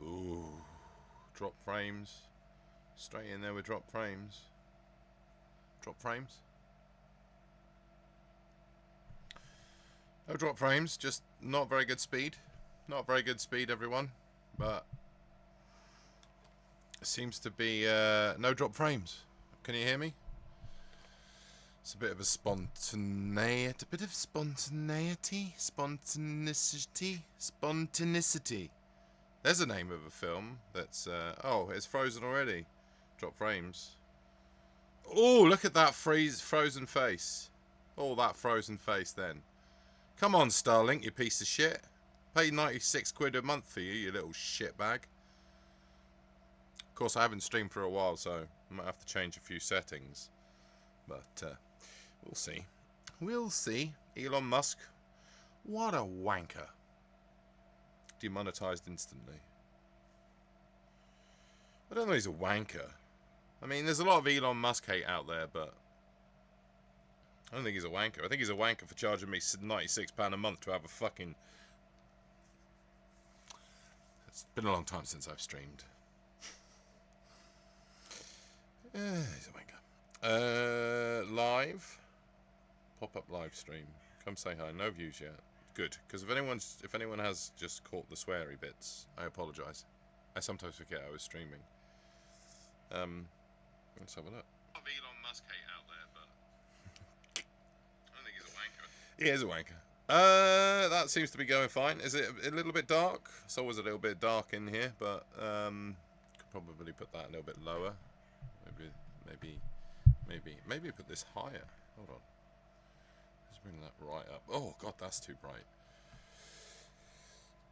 Ooh, drop frames. Straight in there with drop frames. Drop frames. No drop frames, just not very good speed. Not very good speed, everyone. But it seems to be no drop frames. Can you hear me? It's a bit of a spontaneity. Spontanicity. There's a name of a film that's... oh, it's frozen already. Drop frames. Oh, look at that frozen face. Oh, that frozen face then. Come on, Starlink, you piece of shit. Paid 96 quid a month for you, you little shitbag. Of course, I haven't streamed for a while, so I might have to change a few settings. But we'll see. We'll see. Elon Musk. What a wanker. Demonetized instantly. I don't know he's a wanker. I mean, there's a lot of Elon Musk hate out there, but I don't think he's a wanker. I think he's a wanker for charging me £96 a month to have a fucking... It's been a long time since I've streamed. He's a wanker. Live. Pop-up live stream. Come say hi. No views yet. Good, because if anyone has just caught the sweary bits, I apologise. I sometimes forget I was streaming. Let's have a look. A lot of Elon Musk hate out there, but I don't think he's a wanker. He is a wanker. That seems to be going fine. Is it a little bit dark? It's always a little bit dark in here, but could probably put that a little bit lower. Maybe put this higher. Hold on. Let's bring that right up. Oh god, that's too bright.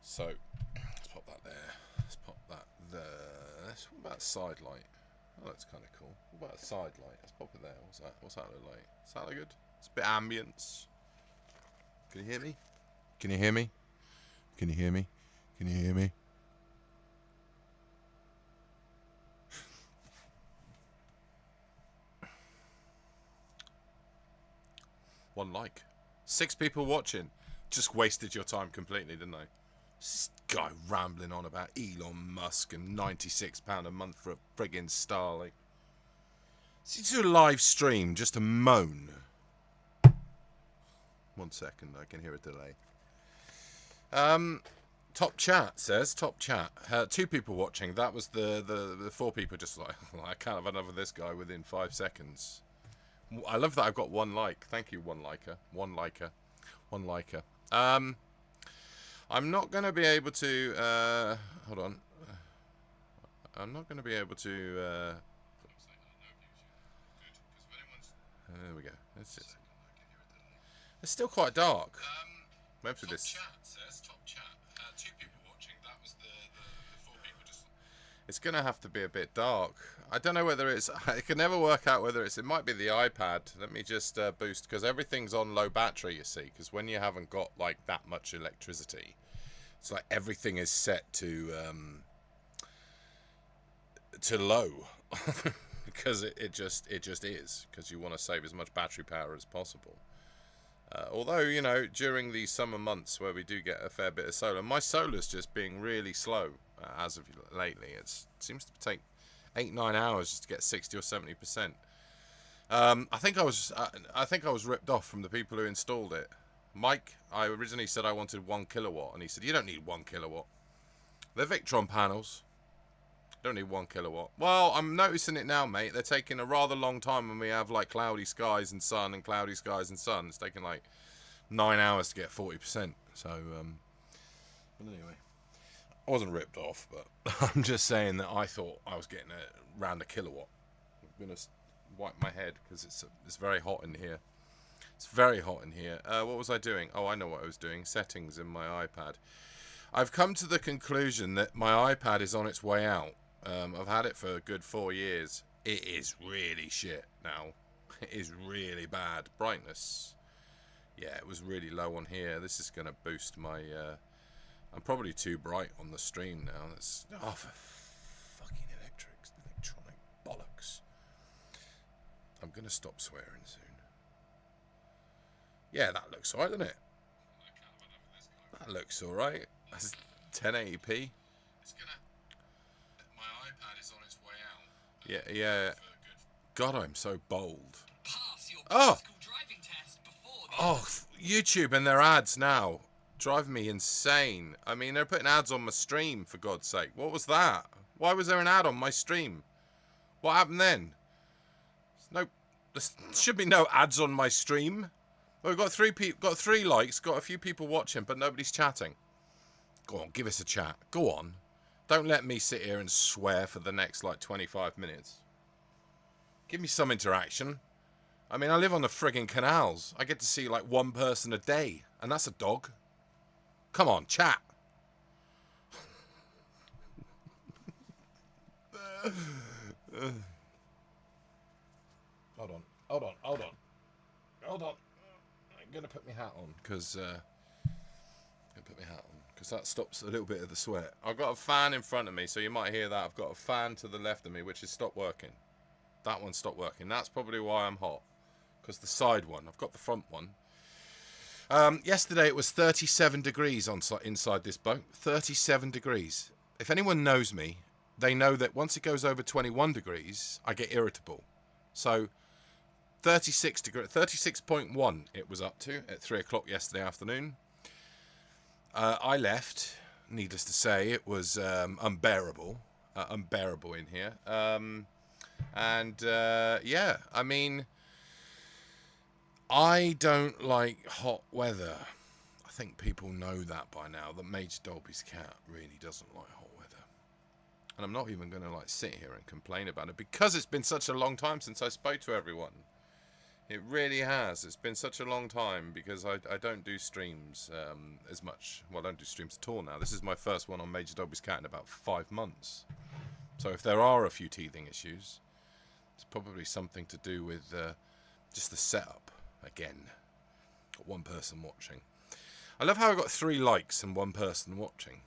So let's pop that there. Let's pop that there. What about side light? Oh, that's kind of cool. What about a side light? Let's pop it there. What's that look like? Does that look good? It's a bit ambience. Can you hear me? Can you hear me? Can you hear me? Can you hear me? One like. 6 people watching. Just wasted your time completely, didn't I? This guy rambling on about Elon Musk and £96 a month for a friggin' Starlink. See, do a live stream just to moan. 1 second, I can hear a delay. Top chat says, top chat. 2 people watching. That was the 4 people just like, I can't have enough of this guy within 5 seconds. I love that I've got 1 like. Thank you, 1 liker. 1 liker. 1 liker. I'm not going to be able to... hold on. I'm not going to be able to... there we go. That's it. It's still quite dark. Maybe for this... Top chat. 2 people watching. That was the 4 people just... It's going to have to be a bit dark. I don't know whether it's... I can never work out whether it's... It might be the iPad. Let me just boost... Because everything's on low battery, you see. Because when you haven't got, like, that much electricity... It's like everything is set to low. Because it just is. Because you want to save as much battery power as possible. Although, you know, during the summer months where we do get a fair bit of solar... My solar's just being really slow as of lately. It seems to take 8-9 hours just to get 60 or 70%. I think I was ripped off from the people who installed it. Mike, I originally said I wanted 1 kilowatt, and he said you don't need 1 kilowatt. They're Victron panels. Don't need 1 kilowatt. Well, I'm noticing it now, mate. They're taking a rather long time when we have like cloudy skies and sun and cloudy skies and sun. It's taking like 9 hours to get 40%. So, but anyway, I wasn't ripped off, but I'm just saying that I thought I was getting around 1 kilowatt. I'm gonna wipe my head because it's very hot in here. It's very hot in here. What was I doing? Oh, I know what I was doing. Settings in my iPad. I've come to the conclusion that my iPad is on its way out. I've had it for a good 4 years. It is really shit now. It is really bad. Brightness. Yeah, it was really low on here. This is going to boost my... I'm probably too bright on the stream now. That's... Oh, for fucking electronic bollocks. I'm going to stop swearing soon. Yeah, that looks alright, doesn't it? That looks alright. That's 1080p. It's gonna... My iPad is on its way out. Yeah. God, I'm so bold. Oh! Oh, YouTube and their ads now. Drive me insane. I mean, they're putting ads on my stream, for God's sake. What was that? Why was there an ad on my stream? What happened then? There should be no ads on my stream. Well, we've got three likes, got a few people watching, but nobody's chatting. Go on, give us a chat. Go on. Don't let me sit here and swear for the next, like, 25 minutes. Give me some interaction. I mean, I live on the frigging canals. I get to see, like, one person a day, and that's a dog. Come on, chat. Hold on. I'm gonna put my hat on because that stops a little bit of the sweat. I've got a fan in front of me, so you might hear that. I've got a fan to the left of me, which has stopped working. That one stopped working. That's probably why I'm hot, because the side one. I've got the front one. Yesterday it was 37 degrees inside this boat. 37 degrees. If anyone knows me, they know that once it goes over 21 degrees, I get irritable. So 36.1 it was up to at 3 o'clock yesterday afternoon. I left. Needless to say, it was unbearable in here. Yeah, I mean, I don't like hot weather. I think people know that by now, that Major Dolby's cat really doesn't like hot weather. And I'm not even going to like sit here and complain about it, because it's been such a long time since I spoke to everyone. It really has. It's been such a long time, because I don't do streams as much. Well, I don't do streams at all now. This is my first one on Major Dolby's cat in about 5 months. So if there are a few teething issues, it's probably something to do with just the setup. Again, got one person watching. I love how I got 3 likes and 1 person watching.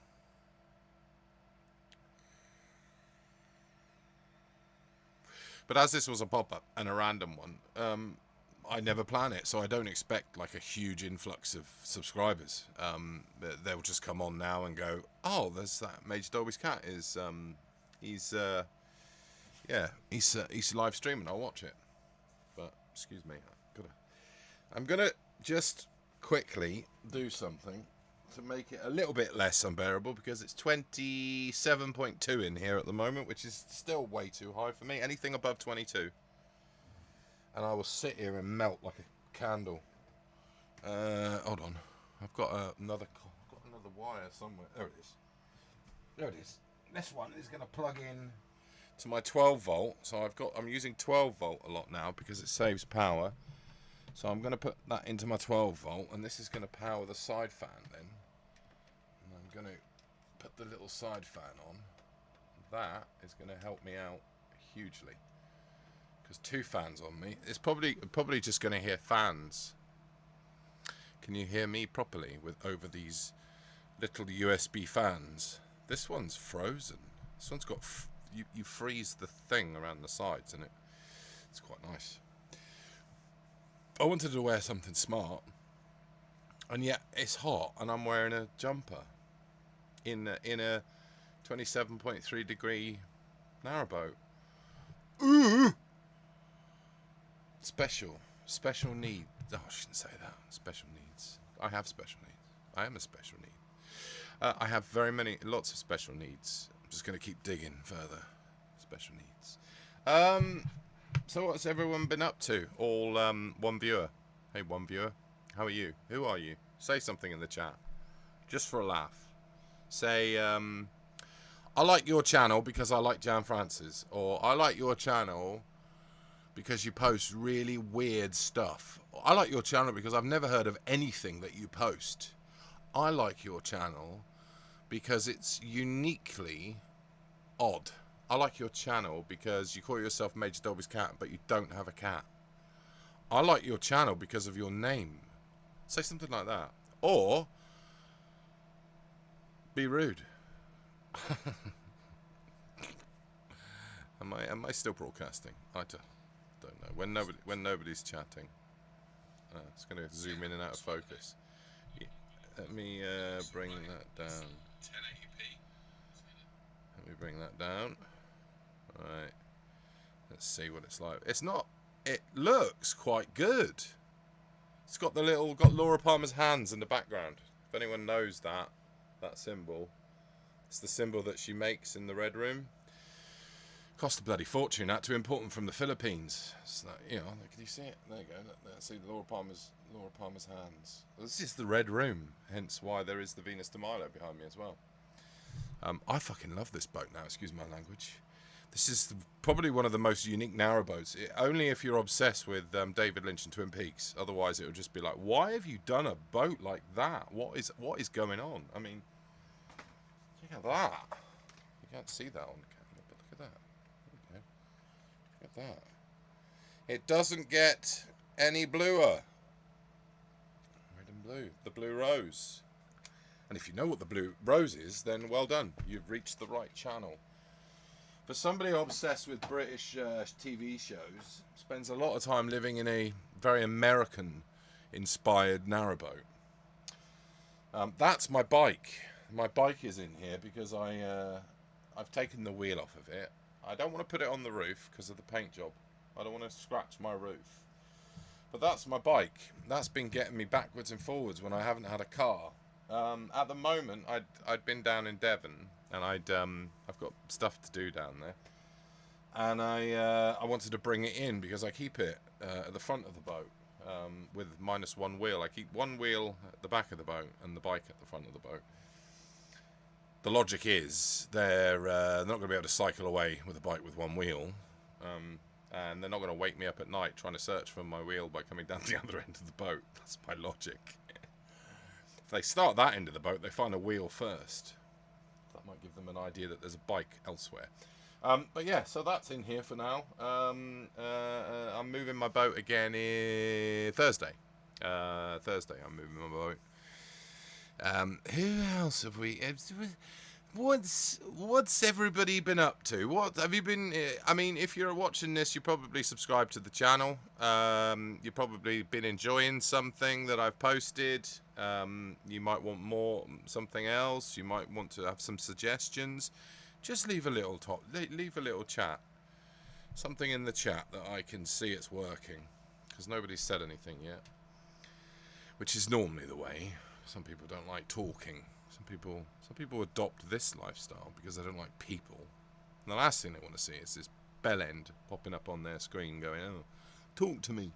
But as this was a pop-up and a random one, I never plan it, so I don't expect like a huge influx of subscribers. They'll just come on now and go, oh, there's that Major Dolby's cat is he's live streaming. I'll watch it. But excuse me, I'm gonna just quickly do something to make it a little bit less unbearable, because it's 27.2 in here at the moment, which is still way too high for me. Anything above 22, and I will sit here and melt like a candle. Hold on, I've got another wire somewhere. There it is. This one is going to plug in to my 12 volt. So I'm using 12 volt a lot now because it saves power. So I'm going to put that into my 12 volt, and this is going to power the side fan then. And I'm going to put the little side fan on. That is going to help me out hugely, because 2 fans on me. It's probably just going to hear fans. Can you hear me properly over these little USB fans? This one's frozen. This one's got you freeze the thing around the sides, and it's quite nice. I wanted to wear something smart, and yet it's hot, and I'm wearing a jumper in a 27.3 degree narrowboat. Ooh! Special needs. Oh, I shouldn't say that. Special needs. I have special needs. I am a special need. I have lots of special needs. I'm just going to keep digging further. Special needs. So what's everyone been up to? All one viewer. Hey, one viewer. How are you? Who are you? Say something in the chat. Just for a laugh. Say, I like your channel because I like Jan Francis. Or I like your channel because you post really weird stuff. Or, I like your channel because I've never heard of anything that you post. I like your channel because it's uniquely odd. I like your channel because you call yourself Major Dolby's cat, but you don't have a cat. I like your channel because of your name. Say something like that. Or be rude. Am I still broadcasting? I don't know. When nobody's chatting. It's going to zoom in and out of focus. Yeah. Let me bring that down. 1080p. Let me bring that down. Right. Let's see what it's like. It's not. It looks quite good. It's got got Laura Palmer's hands in the background. If anyone knows that symbol, it's the symbol that she makes in the Red Room. Cost a bloody fortune that to import them from the Philippines. So that, you know, can you see it? There you go. Let's see Laura Palmer's hands. This is the Red Room, hence why there is the Venus de Milo behind me as well. I fucking love this boat now. Excuse my language. This is probably one of the most unique narrowboats. Only if you're obsessed with David Lynch and Twin Peaks. Otherwise, it would just be like, why have you done a boat like that? What is going on? I mean, look at that. You can't see that on camera, but look at that. Okay. Look at that. It doesn't get any bluer. Red and blue. The blue rose. And if you know what the blue rose is, then well done. You've reached the right channel. For somebody obsessed with British TV shows, spends a lot of time living in a very American-inspired narrowboat. That's my bike. My bike is in here because I've taken the wheel off of it. I don't want to put it on the roof because of the paint job. I don't want to scratch my roof. But that's my bike. That's been getting me backwards and forwards when I haven't had a car. At the moment, I'd been down in Devon. And I've got stuff to do down there, and I wanted to bring it in because I keep it at the front of the boat with -1 wheel. I keep one wheel at the back of the boat and the bike at the front of the boat. The logic is they're not going to be able to cycle away with a bike with one wheel, and they're not going to wake me up at night trying to search for my wheel by coming down the other end of the boat. That's my logic. If they start that end of the boat, they find a wheel first. That might give them an idea that there's a bike elsewhere. But yeah, so that's in here for now. I'm moving my boat again Thursday. Thursday I'm moving my boat. Who else have we... What's everybody been up to? What have you been... I mean, if you're watching this, you probably subscribe to the channel. You've probably been enjoying something that I've posted. You might want something else. You might want to have some suggestions. Just leave a little chat. Something in the chat that I can see it's working. Because nobody's said anything yet. Which is normally the way. Some people don't like talking. Some people adopt this lifestyle because they don't like people. And the last thing they want to see is this bell end popping up on their screen going, oh, talk to me,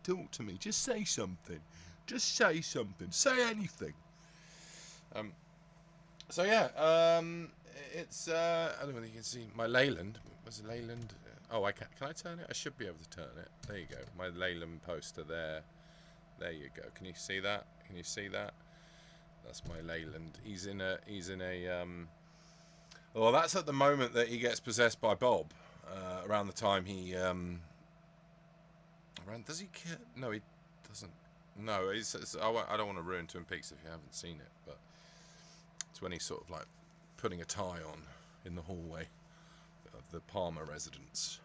just say something. Say anything. So yeah, it's, I don't know whether you can see my Leyland. Was it Leyland? Oh, I can I turn it? I should be able to turn it. There you go. My Leyland poster there. There you go. Can you see that? That's my Leyland. He's in a well, that's at the moment that he gets possessed by Bob. Around the time he does he care? No, he doesn't. No, I don't want to ruin Twin Peaks if you haven't seen it, but it's when he's sort of like putting a tie on in the hallway of the Palmer residence,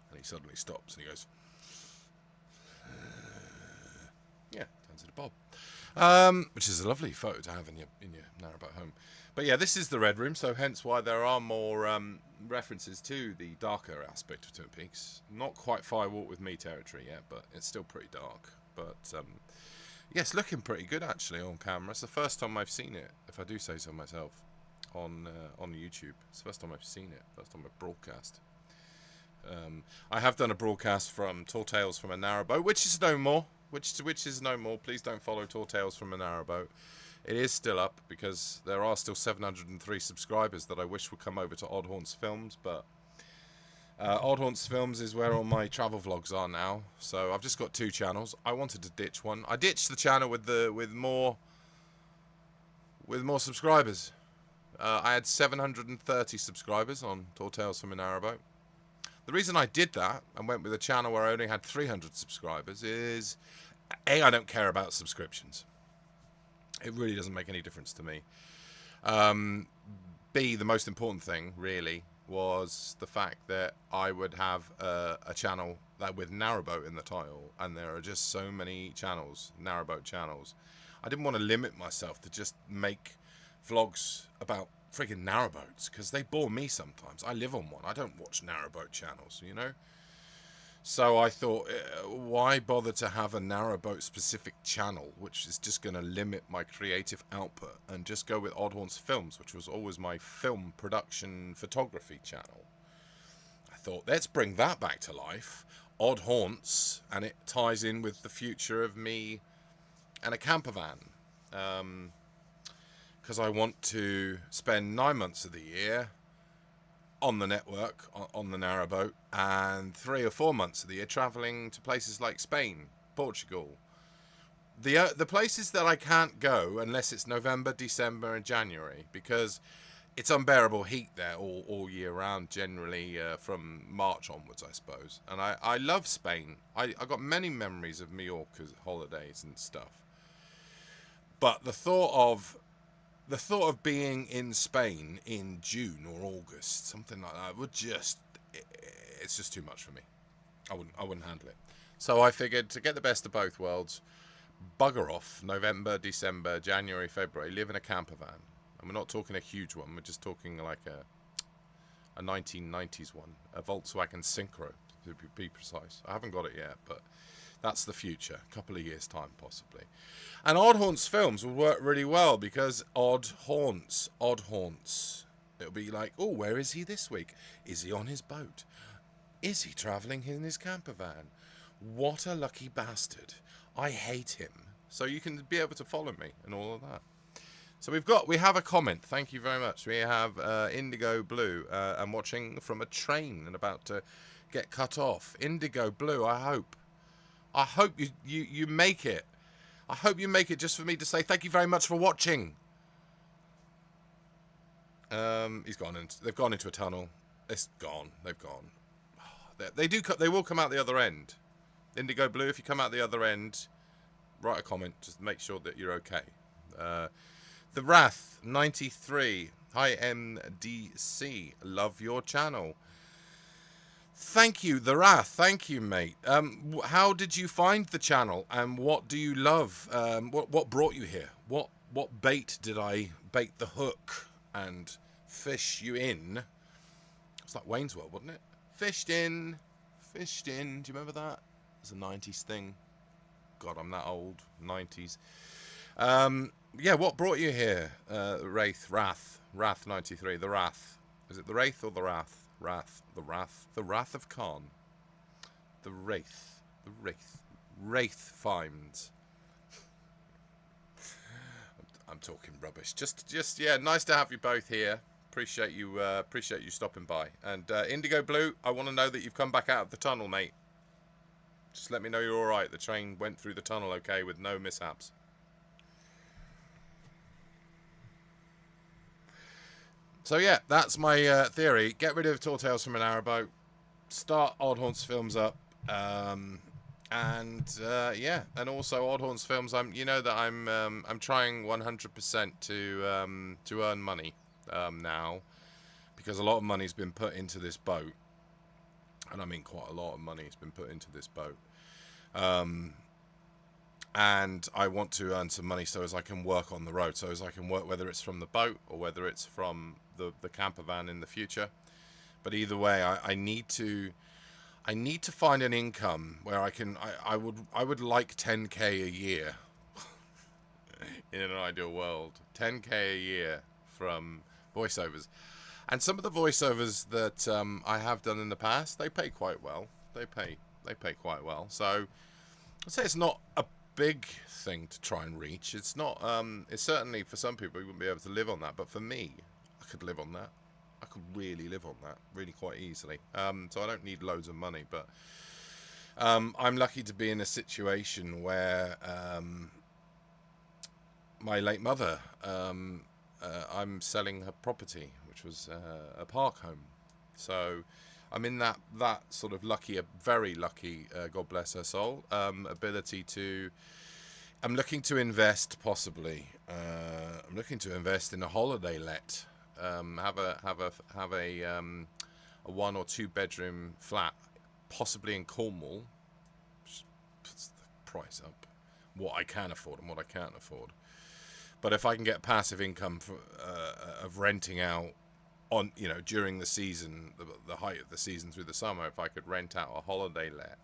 and he suddenly stops and he goes, yeah, turns into Bob. Which is a lovely photo to have in your narrowboat home. But yeah, this is the Red Room, so hence why there are more references to the darker aspect of Twin Peaks. Not quite Fire Walk with Me territory yet, but it's still pretty dark. But yes, looking pretty good actually on camera. It's the first time I've seen it, if I do say so myself, on YouTube. It's the first time I've seen it, first time I've broadcast. I have done a broadcast from Tall Tales from a Narrowboat, which is no more. Which is no more. Please don't follow Tall Tales from a Narrowboat. It is still up because there are still 703 subscribers that I wish would come over to Odd Haunts Films, but Odd Haunts Films is where all my travel vlogs are now. So I've just got 2 channels. I wanted to ditch one. I ditched the channel with more subscribers. I had 730 subscribers on Tall Tales from a Narrowboat. The reason I did that and went with a channel where I only had 300 subscribers is, A, I don't care about subscriptions. It really doesn't make any difference to me. B, the most important thing, really, was the fact that I would have a channel that with narrowboat in the title, and there are just so many channels, narrowboat channels. I didn't want to limit myself to just make vlogs about friggin' narrowboats, because they bore me sometimes. I live on one. I don't watch narrowboat channels, you know? So I thought, why bother to have a narrowboat specific channel, which is just going to limit my creative output, and just go with Oddhaunts Films, which was always my film production photography channel. I thought, let's bring that back to life. Odd Haunts, and it ties in with the future of me and a camper van. Because I want to spend 9 months of the year on the network, on the narrowboat, and 3 or 4 months of the year traveling to places like Spain, Portugal. The places that I can't go unless it's November, December and January, because it's unbearable heat there all year round, generally from March onwards, I suppose. And I love Spain. I got many memories of Mallorca's holidays and stuff. But the thought of being in Spain in June or August, something like that, it's just too much for me. I wouldn't handle it. So I figured, to get the best of both worlds, bugger off November, December, January, February, live in a camper van. And we're not talking a huge one, we're just talking like a 1990s one, a Volkswagen Synchro, to be precise. I haven't got it yet, but that's the future, a couple of years' time possibly. And Odd Haunts Films will work really well, because Odd Haunts. It'll be like, oh, where is he this week? Is he on his boat? Is he travelling in his camper van? What a lucky bastard. I hate him. So you can be able to follow me and all of that. So we have a comment. Thank you very much. We have Indigo Blue. I'm watching from a train and about to get cut off. Indigo Blue, I hope you make it. I hope you make it just for me to say thank you very much for watching. He's gone into. They've gone into a tunnel. It's gone. They've gone. They will come out the other end. Indigo Blue, if you come out the other end, write a comment. Just make sure that you're okay. The Wrath 93. Hi MDC. Love your channel. Thank you, The Wrath. Thank you, mate. How did you find the channel, and what do you love? What brought you here? What bait did I bait the hook and fish you in? It's like Wayne's World, wasn't it? Fished in. Do you remember that? It's a 90s thing. God, I'm that old. 90s. Yeah, what brought you here? Wrath 93. The Wrath. Is it the Wraith or the Wrath? The Wrath of Khan. The Wraith finds. I'm talking rubbish. Just yeah, nice to have you both here. Appreciate you stopping by. And Indigo Blue, I want to know that you've come back out of the tunnel, mate. Just let me know you're all right. The train went through the tunnel okay with no mishaps. So yeah, that's my theory. Get rid of Tall Tales from an Narrowboat. Start Odd Haunts Films up. Yeah, and also Odd Haunts Films. You know that I'm trying 100% to earn money now, because a lot of money's been put into this boat, and I mean quite a lot of money has been put into this boat. And I want to earn some money so as I can work on the road, so as I can work, whether it's from the boat or whether it's from the camper van in the future. But either way, I need to find an income where I would like 10k a year in an ideal world. 10k a year from voiceovers. And some of the voiceovers that I have done in the past, they pay quite well. They pay quite well. So I'd say it's not a big thing to try and reach. It's not. It's certainly, for some people, you wouldn't be able to live on that. But for me, I could live on that. I could really live on that really quite easily. So I don't need loads of money. But I'm lucky to be in a situation where my late mother, I'm selling her property, which was a park home. So I'm in that sort of lucky, a very lucky, God bless her soul, ability to. I'm looking to invest, possibly. I'm looking to invest in a holiday let. Have a a 1 or 2 bedroom flat, possibly in Cornwall, which puts the price up, what I can afford and what I can't afford. But if I can get passive income of renting out on, you know, during the season, the height of the season through the summer, if I could rent out a holiday let,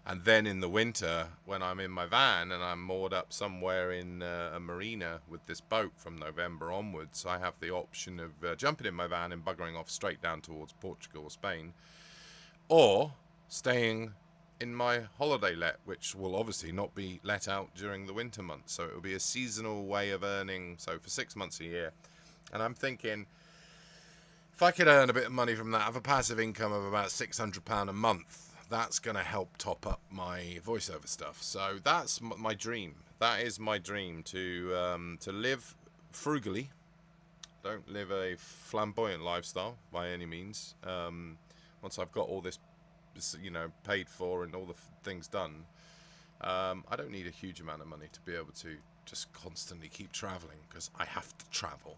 and then in the winter when I'm in my van and I'm moored up somewhere in a marina with this boat from November onwards, I have the option of jumping in my van and buggering off straight down towards Portugal or Spain, or staying in my holiday let, which will obviously not be let out during the winter months. So it will be a seasonal way of earning, so for 6 months a year. And I'm thinking, if I could earn a bit of money from that, have a passive income of about £600 a month, that's going to help top up my voiceover stuff. So that's my dream. That is my dream, to live frugally. Don't live a flamboyant lifestyle by any means. Once I've got all this, you know, paid for and all the things done, I don't need a huge amount of money to be able to just constantly keep traveling, because I have to travel.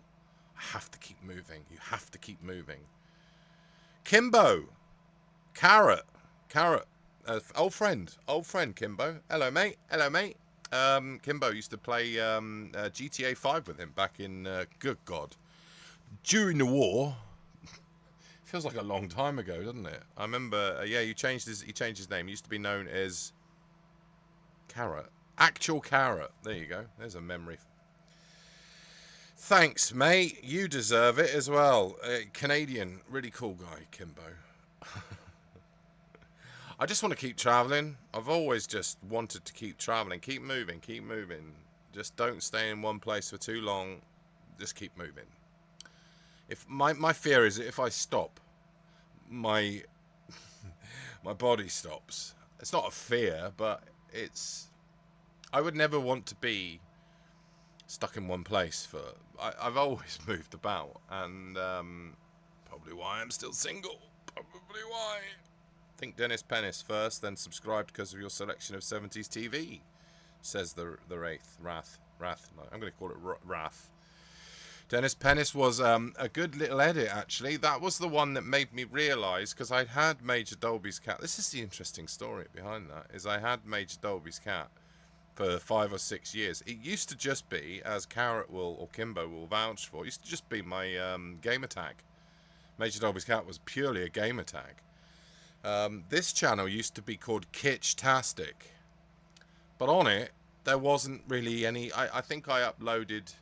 I have to keep moving. You have to keep moving. Kimbo, Carrot, old friend Kimbo. Hello mate. Kimbo used to play GTA 5 with him back in good God, during the war. Feels like a long time ago, doesn't it? I remember. Yeah, he changed his name. He used to be known as Carrot. Actual Carrot. There you go. There's a memory. Thanks, mate. You deserve it as well. Canadian, really cool guy, Kimbo. I just want to keep traveling. I've always just wanted to keep traveling. Keep moving. Just don't stay in one place for too long. Just keep moving. If my fear is that if I stop, my body stops. It's not a fear, but I would never want to be stuck in one place for. I've always moved about, and probably why I'm still single. Probably why. Think Dennis Pennis first, then subscribe because of your selection of 70s TV, says the Wrath. No, I'm going to call it Wrath. Dennis Pennis was a good little edit, actually. That was the one that made me realise, because I had Major Dolby's cat. This is the interesting story behind that, is I had Major Dolby's cat for 5 or 6 years. It used to just be, as Carrot will, or Kimbo will vouch for, it used to just be my gamer tag. Major Dolby's cat was purely a gamer tag. This channel used to be called Kitsch-tastic, but on it there wasn't really any. I think I uploaded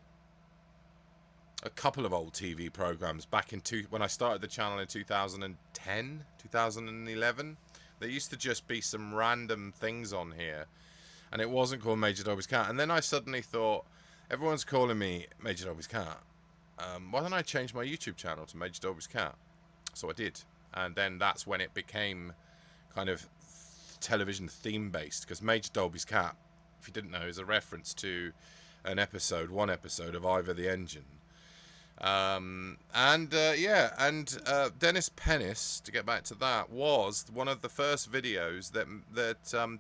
a couple of old TV programs back when I started the channel in 2010, 2011. There used to just be some random things on here, and it wasn't called Major Dolby's Cat. And then I suddenly thought, everyone's calling me Major Dolby's Cat. Why don't I change my YouTube channel to Major Dolby's Cat? So I did. And then that's when it became kind of television theme based, because Major Dolby's Cat, if you didn't know, is a reference to one episode of Ivor the Engine. Dennis Pennis, to get back to that, was one of the first videos that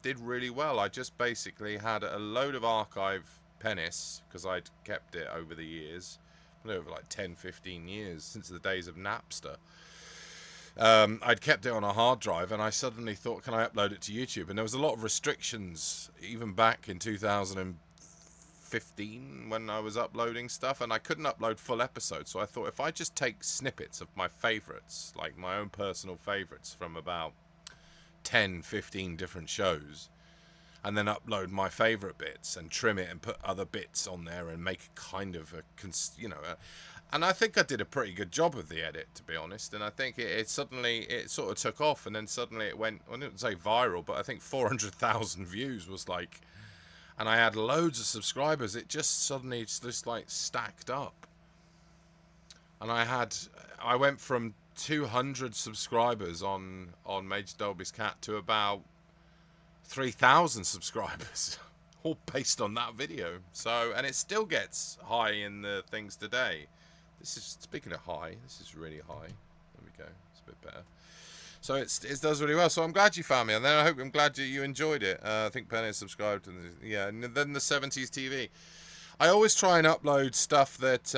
did really well. I just basically had a load of archive Pennis, because I'd kept it over the years, over like 10-15 years, since the days of Napster. I'd kept it on a hard drive, and I suddenly thought, can I upload it to YouTube? And there was a lot of restrictions, even back in 2015 when I was uploading stuff, and I couldn't upload full episodes. So I thought, if I just take snippets of my favourites, like my own personal favourites from about 10-15 different shows, and then upload my favourite bits and trim it and put other bits on there and make kind of and I think I did a pretty good job of the edit, to be honest. And I think it suddenly sort of took off, and then suddenly it went, I didn't say viral, but I think 400,000 views was like, and I had loads of subscribers. It just suddenly just like stacked up. And I went from 200 subscribers on Major Dolby's Cat to about 3,000 subscribers, all based on that video. So, and it still gets high in the things today. This is, speaking of high, this is really high. There we go. It's a bit better. So it does really well. So I'm glad you found me, and then I'm glad you enjoyed it. I think Penny subscribed, and and then the 70s TV. I always try and upload stuff that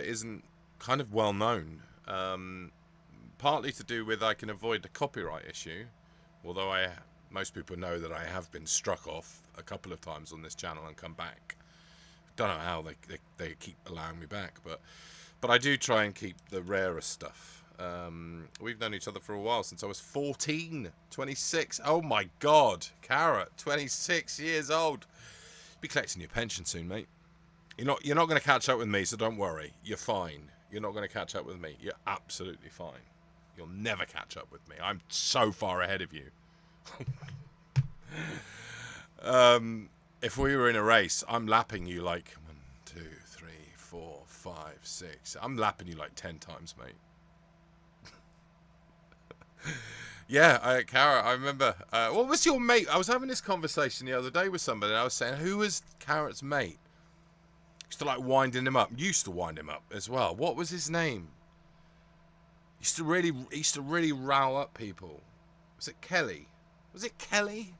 isn't kind of well known. Partly to do with I can avoid the copyright issue, although most people know that I have been struck off a couple of times on this channel and come back. Don't know how they keep allowing me back, but I do try and keep the rarest stuff. We've known each other for a while, since I was 14, 26. Oh my God, Carrot, 26 years old. Be collecting your pension soon, mate. You're not going to catch up with me, so don't worry. You're fine. You're not going to catch up with me. You're absolutely fine. You'll never catch up with me. I'm so far ahead of you. If we were in a race, I'm lapping you like 1, 2, 3, 4, 5, 6. I'm lapping you like 10 times, mate. Yeah, Cara, I remember. What was your mate? I was having this conversation the other day with somebody, and I was saying, who was Carrot's mate? Used to like winding him up. Used to wind him up as well. What was his name? Used to really rile up people. Was it Kelly? Was it Kelly?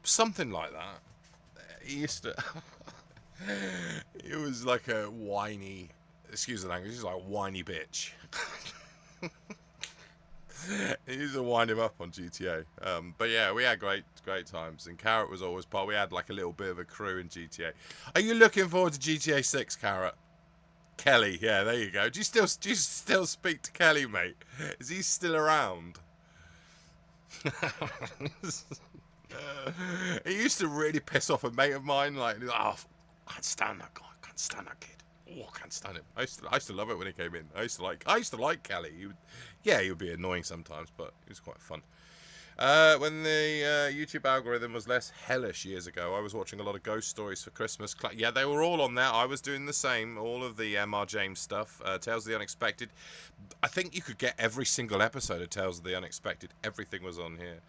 Something like that. He used to. He was like a whiny. Excuse the language. He's like a whiny bitch. He used to wind him up on GTA. But yeah, we had great times. And Carrot was always part. We had like a little bit of a crew in GTA. Are you looking forward to GTA 6, Carrot? Kelly, yeah, there you go. Do you still speak to Kelly, mate? Is he still around? He used to really piss off a mate of mine. Like, oh, I can't stand that guy. I can't stand that kid. Oh, I can't stand him. I used to love it when he came in. I used to like Kelly. He would be annoying sometimes, but it was quite fun. When the YouTube algorithm was less hellish years ago, I was watching a lot of ghost stories for Christmas. Yeah, they were all on there. I was doing the same. All of the M.R. James stuff. Tales of the Unexpected. I think you could get every single episode of Tales of the Unexpected. Everything was on here.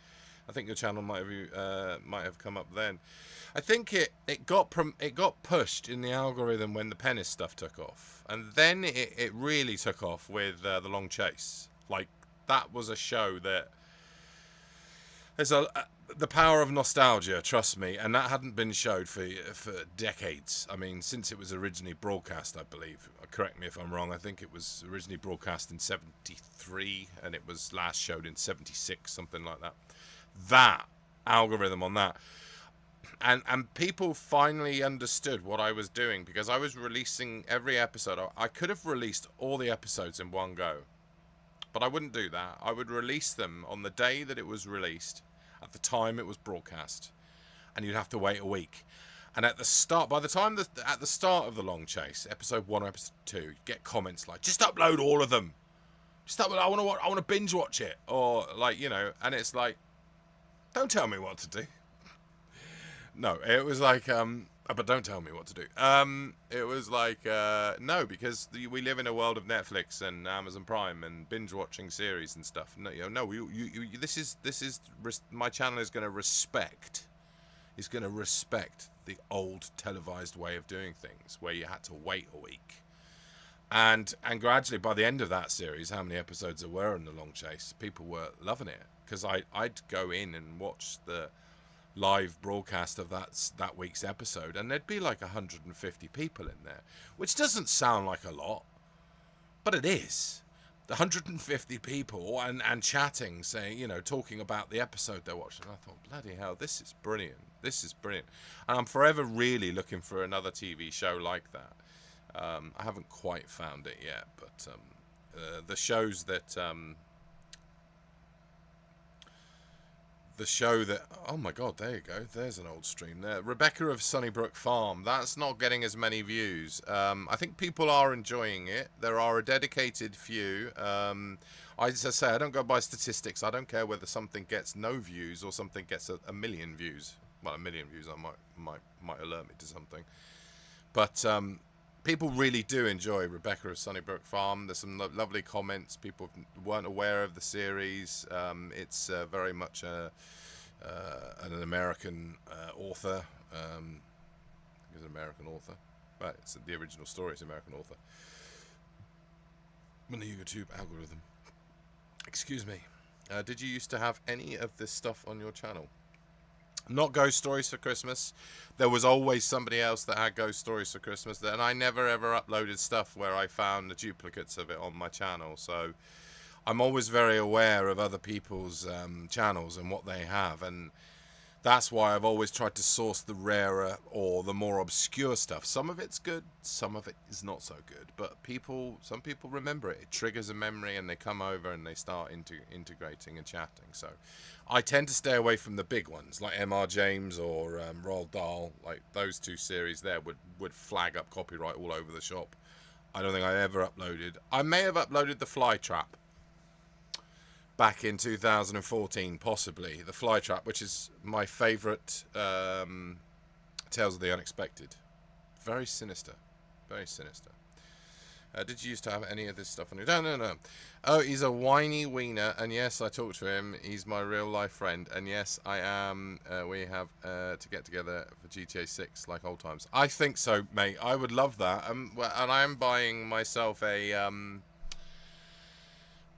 I think your channel might have come up then. I think it got pushed in the algorithm when the Penis stuff took off, and then it really took off with The Long Chase. Like, that was a show that there's the power of nostalgia, trust me, and that hadn't been showed for decades. I mean, since it was originally broadcast, I believe. Correct me if I'm wrong. I think it was originally broadcast in '73, and it was last showed in '76, something like that. That algorithm on that, and people finally understood what I was doing, because I was releasing every episode. I could have released all the episodes in one go, but I wouldn't do that. I would release them on the day that it was released, at the time it was broadcast, and you'd have to wait a week. And at the start, at the start of The Long Chase, episode 1 or episode 2, you get comments like, "Just upload all of them. Just upload. I want to binge watch it," or like, and it's like, don't tell me what to do. No, it was like, but don't tell me what to do. It was like, no, because we live in a world of Netflix and Amazon Prime and binge watching series and stuff. No, this is my channel is going to respect. Is going to respect the old televised way of doing things, where you had to wait a week. And gradually, by the end of that series, how many episodes there were in The Long Chase, people were loving it, because I'd go in and watch the live broadcast of that week's episode, and there'd be like 150 people in there, which doesn't sound like a lot, but it is. 150 people and chatting, saying, talking about the episode they're watching. I thought, bloody hell, this is brilliant. This is brilliant. And I'm forever really looking for another TV show like that. I haven't quite found it yet, but the shows that oh my god, there you go, there's an old stream there. Rebecca of Sunnybrook Farm, that's not getting as many views. I think people are enjoying it. There are a dedicated few. As I say, I don't go by statistics. I don't care whether something gets no views or something gets a million views. Well, a million views might alert me to something, but people really do enjoy Rebecca of Sunnybrook Farm. There's some lovely comments. People weren't aware of the series. It's very much an American author. He's an American author. Right, it's the original story. It's an American author. On the YouTube algorithm. Excuse me. Did you used to have any of this stuff on your channel? Not ghost stories for Christmas. There was always somebody else that had ghost stories for Christmas, and I never ever uploaded stuff where I found the duplicates of it on my channel. So I'm always very aware of other people's channels and what they have, and that's why I've always tried to source the rarer or the more obscure stuff. Some of it's good, some of it is not so good. But some people remember it. It triggers a memory, and they come over and they start integrating and chatting. So I tend to stay away from the big ones like M.R. James or Roald Dahl. Like those two series there would flag up copyright all over the shop. I don't think I ever uploaded. I may have uploaded The Fly Trap back in 2014, possibly. The Fly Trap, which is my favourite Tales of the Unexpected. Very sinister. Very sinister. Did you used to have any of this stuff on your... No. Oh, he's a whiny wiener, and yes, I talked to him. He's my real-life friend, and yes, I am. We have to get together for GTA 6 like old times. I think so, mate. I would love that. Well, and I am buying myself a...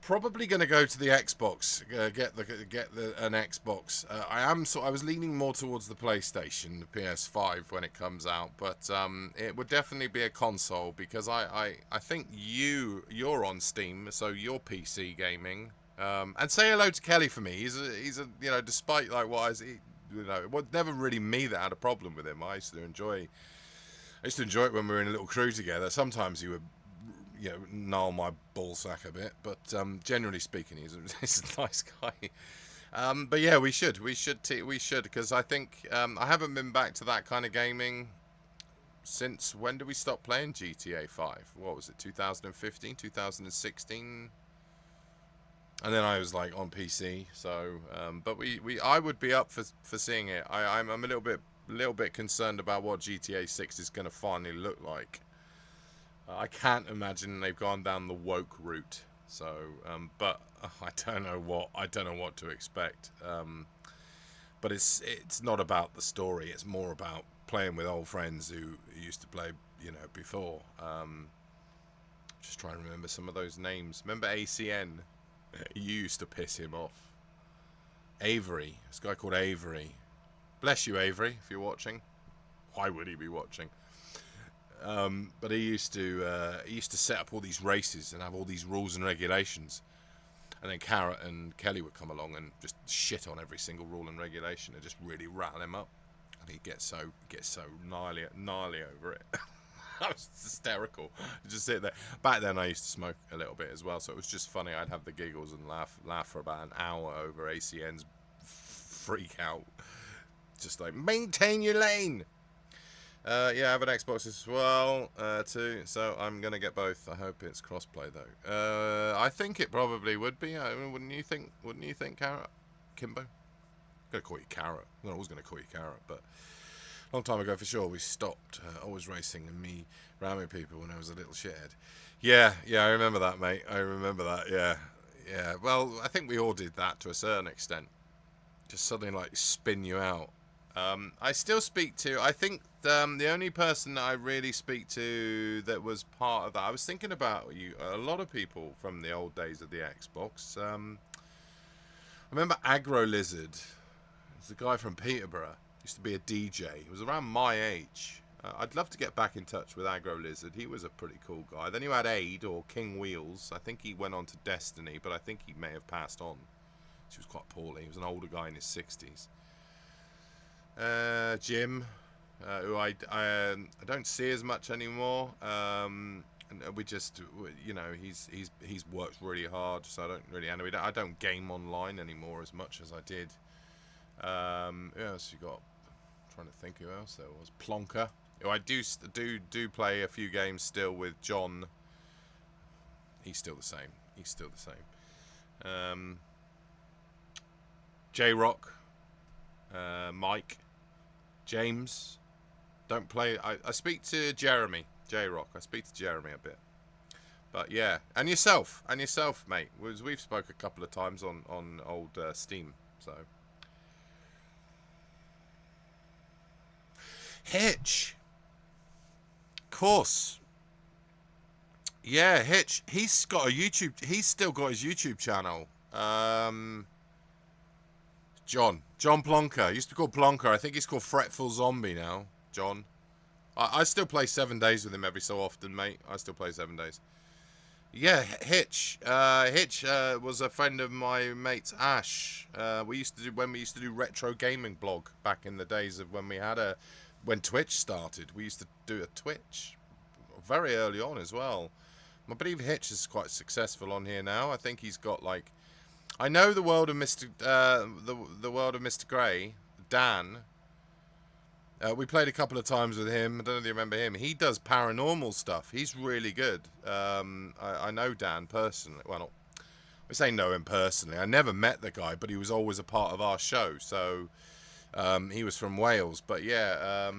Probably going to go to the Xbox, get an Xbox. I was leaning more towards the PlayStation, the PS5 when it comes out, but it would definitely be a console because I think you're on Steam, so you're PC gaming. And say hello to Kelly for me. He's a despite like what it was never really me that had a problem with him. I used to enjoy it when we were in a little crew together. Sometimes he would gnarl my ballsack a bit, but generally speaking, he's a nice guy. But yeah, we should, because I think I haven't been back to that kind of gaming since when did we stop playing GTA 5? What was it, 2015, 2016? And then I was like on PC. So, but I would be up for seeing it. I'm a little bit concerned about what GTA 6 is going to finally look like. I can't imagine they've gone down the woke route. So, but I don't know what to expect. But it's not about the story. It's more about playing with old friends who used to play, before. Just trying to remember some of those names. Remember ACN? You used to piss him off. Avery. This guy called Avery. Bless you, Avery, if you're watching. Why would he be watching? But he used to set up all these races and have all these rules and regulations, and then Carrot and Kelly would come along and just shit on every single rule and regulation and just really rattle him up, and he'd get so gnarly over it. That was hysterical. Just sit there. Back then I used to smoke a little bit as well, so it was just funny. I'd have the giggles and laugh for about an hour over ACN's freak out, just like maintain your lane. Yeah, I have an Xbox as well, too, so I'm going to get both. I hope it's crossplay, though. I think it probably would be. I mean, wouldn't you think, Carrot? Kimbo? I'm going to call you Carrot. I'm always going to call you Carrot, but a long time ago, for sure, we stopped always racing and me ramming people when I was a little shithead. Yeah, I remember that, mate. I remember that, yeah. Well, I think we all did that to a certain extent. Just suddenly, like, spin you out. I still speak to, I think the only person that I really speak to that was part of that, I was thinking about a lot of people from the old days of the Xbox. I remember Agro Lizard. It's a guy from Peterborough. Used to be a DJ. He was around my age. I'd love to get back in touch with Agro Lizard. He was a pretty cool guy. Then you had Aid, or King Wheels. I think he went on to Destiny, but I think he may have passed on. She was quite poorly. He was an older guy in his 60s. Jim, who I don't see as much anymore. And we just, he's worked really hard, so I don't game online anymore as much as I did. Who else you got? I'm trying to think who else there was. Plonker, who I do play a few games still with John. He's still the same. J-Rock, Mike, James. Don't play. I speak to Jeremy, J-Rock. I speak to Jeremy a bit. But yeah, and yourself, mate. We've spoke a couple of times on old Steam. So Hitch, of course. Yeah, Hitch. He's got a YouTube. He's still got his YouTube channel. John Plonker. He used to be called Plonker. I think he's called Fretful Zombie now. John. I still play 7 days with him every so often, mate. I still play 7 days. Yeah, Hitch. Hitch was a friend of my mate's Ash. We used to do retro gaming blog back in the days of when Twitch started. We used to do a Twitch very early on as well. I believe Hitch is quite successful on here now. I think he's got like, I know the world of the world of Mr. Grey, Dan. We played a couple of times with him. I don't know if you remember him. He does paranormal stuff. He's really good. I know Dan personally. Well, I say know him personally. I never met the guy, but he was always a part of our show. So he was from Wales. But yeah,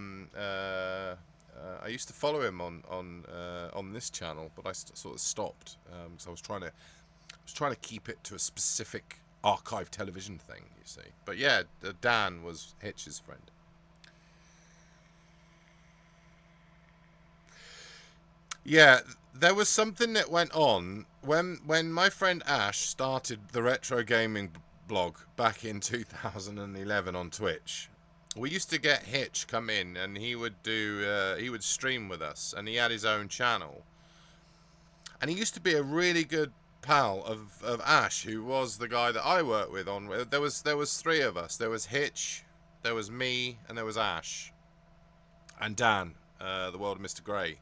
I used to follow him on this channel, but I sort of stopped because I was trying to keep it to a specific archive television thing. You see. But yeah, Dan was Hitch's friend. Yeah, there was something that went on when my friend Ash started the retro gaming blog back in 2011 on Twitch. We used to get Hitch come in, and he would stream with us, and he had his own channel. And he used to be a really good pal of Ash, who was the guy that I worked with on. There was 3 of us. There was Hitch, there was me, and there was Ash, and Dan, the world of Mr. Grey.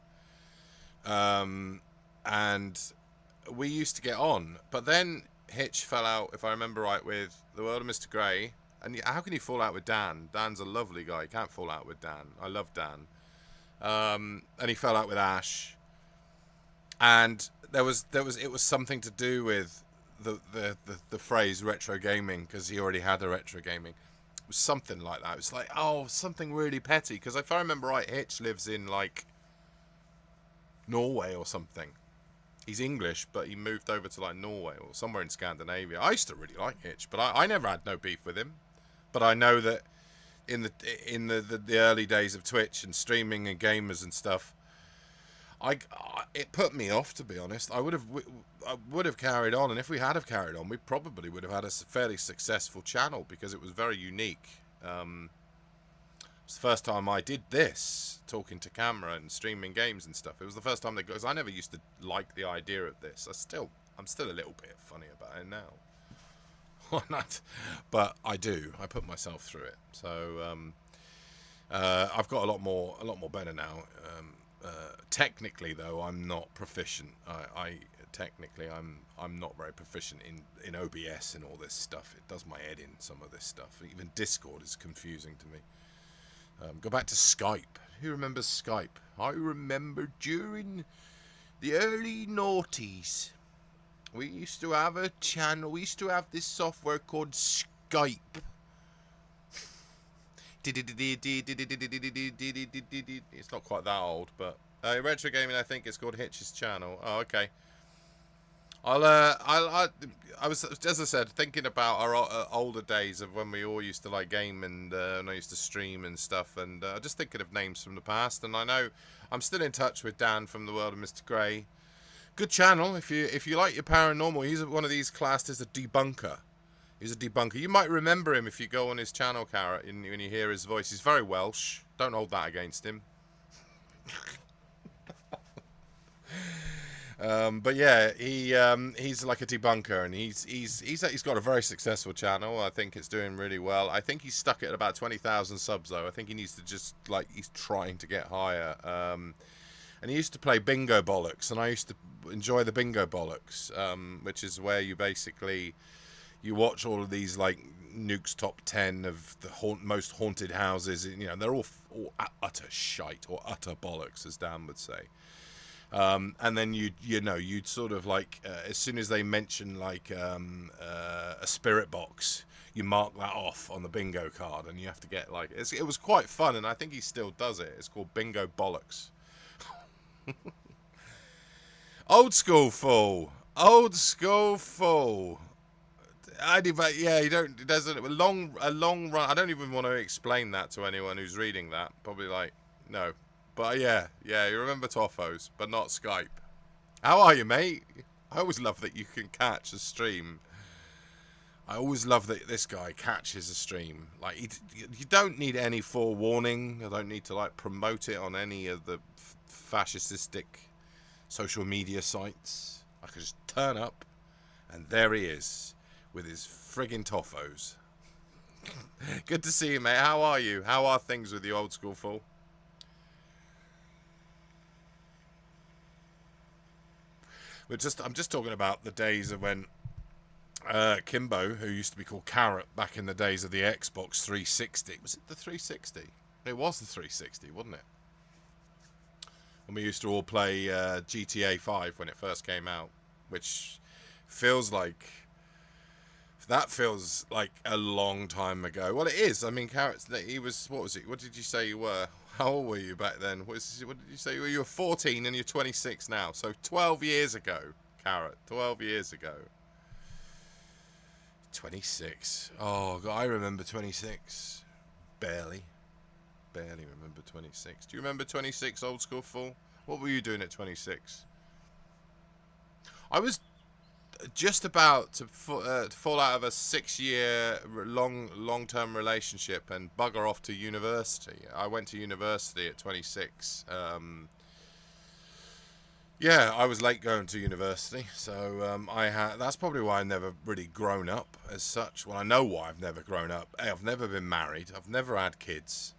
And we used to get on, but then Hitch fell out, if I remember right, with the world of Mr. Grey. And how can you fall out with Dan? Dan's a lovely guy. You can't fall out with Dan. I love Dan. And he fell out with Ash. And it was something to do with the phrase retro gaming, because he already had a retro gaming. It was something like that. It was like, oh, something really petty. Because if I remember right, Hitch lives in like Norway or something. He's English, but he moved over to like Norway or somewhere in Scandinavia. I used to really like Hitch, but I never had no beef with him. But I know that in the early days of Twitch and streaming and gamers and stuff, it put me off, to be honest. I would have carried on, and if we had have carried on, we probably would have had a fairly successful channel, because it was very unique. It's the first time I did this, talking to camera and streaming games and stuff. It was the first time because I never used to like the idea of this. I'm still a little bit funny about it now. But I do. I put myself through it. So I've got a lot more better now. Technically, though, I'm not proficient. I'm not very proficient in OBS and all this stuff. It does my head in, some of this stuff. Even Discord is confusing to me. Go back to Skype. Who remembers Skype? I remember during the early noughties, we used to have a channel. We used to have this software called Skype. It's not quite that old, but retro gaming, I think it's called Hitch's channel. Oh, okay. I was, as I said, thinking about our older days of when we all used to like game and I used to stream and stuff, and just thinking of names from the past. And I know I'm still in touch with Dan from the world of Mr. Grey. Good channel if you like your paranormal. He's one of these classed as a debunker. He's a debunker. You might remember him if you go on his channel, Carrot, and when you hear his voice. He's very Welsh. Don't hold that against him. But yeah, he's like a debunker, and he's got a very successful channel. I think it's doing really well. I think he's stuck at about 20,000 subs though. I think he needs to just he's trying to get higher. And he used to play Bingo Bollocks, and I used to enjoy the Bingo Bollocks, which is where you watch all of these like Nuke's top 10 of the most haunted houses. You know, they're all utter shite or utter bollocks, as Dan would say. And then you'd sort of like as soon as they mention like a spirit box, you mark that off on the bingo card, and you have to get like it was quite fun, and I think he still does it. It's called Bingo Bollocks. Old school fool. Yeah, it doesn't a long run. I don't even want to explain that to anyone who's reading that. Probably like no. But yeah, you remember Toffos, but not Skype. How are you, mate? I always love that you can catch a stream I always love that this guy catches a stream. Like, you don't need any forewarning. I don't need to, like, promote it on any of the fascistic social media sites. I could just turn up, and there he is, with his friggin' toffos. Good to see you, mate. How are you? How are things with you, old school fool? I'm just talking about the days of when Kimbo, who used to be called Carrot back in the days of the Xbox 360. Was it the 360? It was the 360, wasn't it? When we used to all play GTA 5 when it first came out, which feels like a long time ago. Well, it is. I mean, Carrot's. He was. What was it? What did you say you were? How old were you back then? What did you say? You were 14 and you're 26 now. So 12 years ago, Carrot. 12 years ago. 26. Oh, God, I remember 26. Barely remember 26. Do you remember 26, old school fool? What were you doing at 26? I was just about to fall out of a 6-year long-term relationship and bugger off to university. I went to university at 26. Yeah, I was late going to university, so that's probably why I've never really grown up as such. Well, I know why I've never grown up. I've never been married. I've never had kids.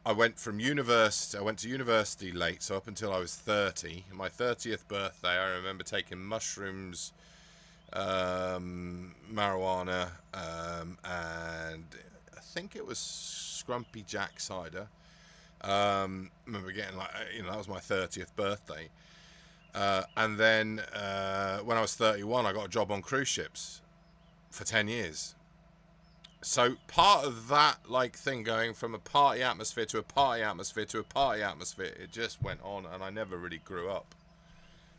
I went to university late, so up until I was 30. My 30th birthday, I remember taking mushrooms, marijuana, and I think it was Scrumpy Jack cider. Remember getting that was my 30th birthday. And then when I was 31, I got a job on cruise ships for 10 years. So part of that thing going from a party atmosphere to a party atmosphere to a party atmosphere, it just went on, and I never really grew up.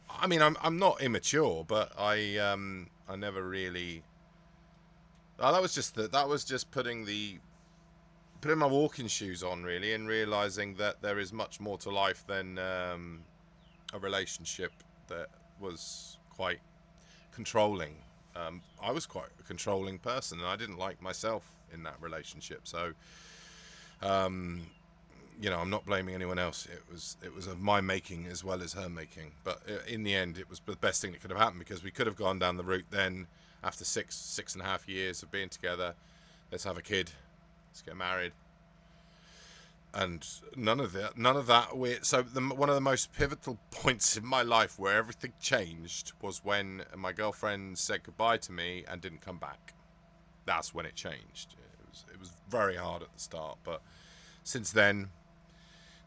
I mean, I'm not immature, but I never really. That was just putting my walking shoes on, really, and realizing that there is much more to life than a relationship that was quite controlling. I was quite a controlling person, and I didn't like myself in that relationship. So, I'm not blaming anyone else. It was of my making as well as her making. But in the end, it was the best thing that could have happened, because we could have gone down the route then. After 6.5 years of being together, let's have a kid, let's get married. And none of that. So one of the most pivotal points in my life where everything changed was when my girlfriend said goodbye to me and didn't come back. That's when it changed. It was very hard at the start, but since then,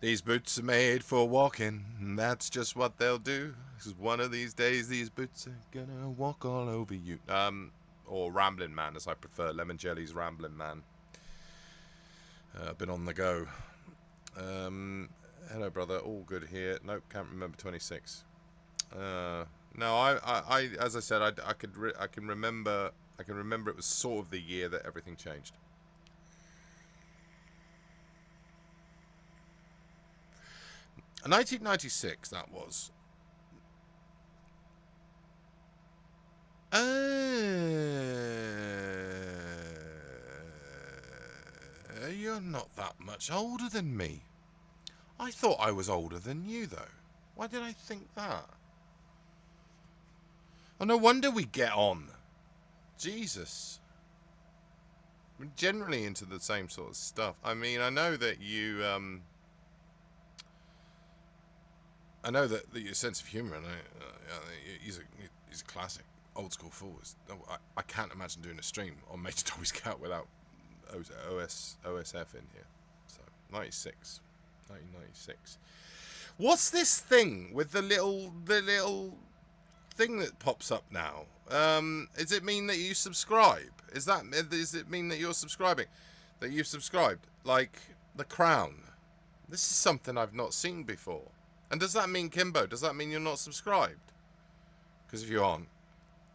these boots are made for walking, and that's just what they'll do. Because one of these days, these boots are gonna walk all over you. Or Rambling Man, as I prefer. Lemon Jelly's Rambling Man. Been on the go. Hello, brother. All good here. Nope, can't remember 26. No, I as I said, I can remember it was sort of the year that everything changed. In 1996, that was. You're not that much older than me. I thought I was older than you, though. Why did I think that? Oh, no wonder we get on. Jesus. We're generally into the same sort of stuff. I mean, I know that you, I know that your sense of humour, and he's a classic old school fool. I can't imagine doing a stream on Major Tommy's Cat without OSF in here. So 1996. What's this thing with the little thing that pops up now? Does it mean that you subscribe? Does it mean that you're subscribing? That you've subscribed? Like the crown. This is something I've not seen before. And does that mean, Kimbo, does that mean you're not subscribed? Because if you aren't,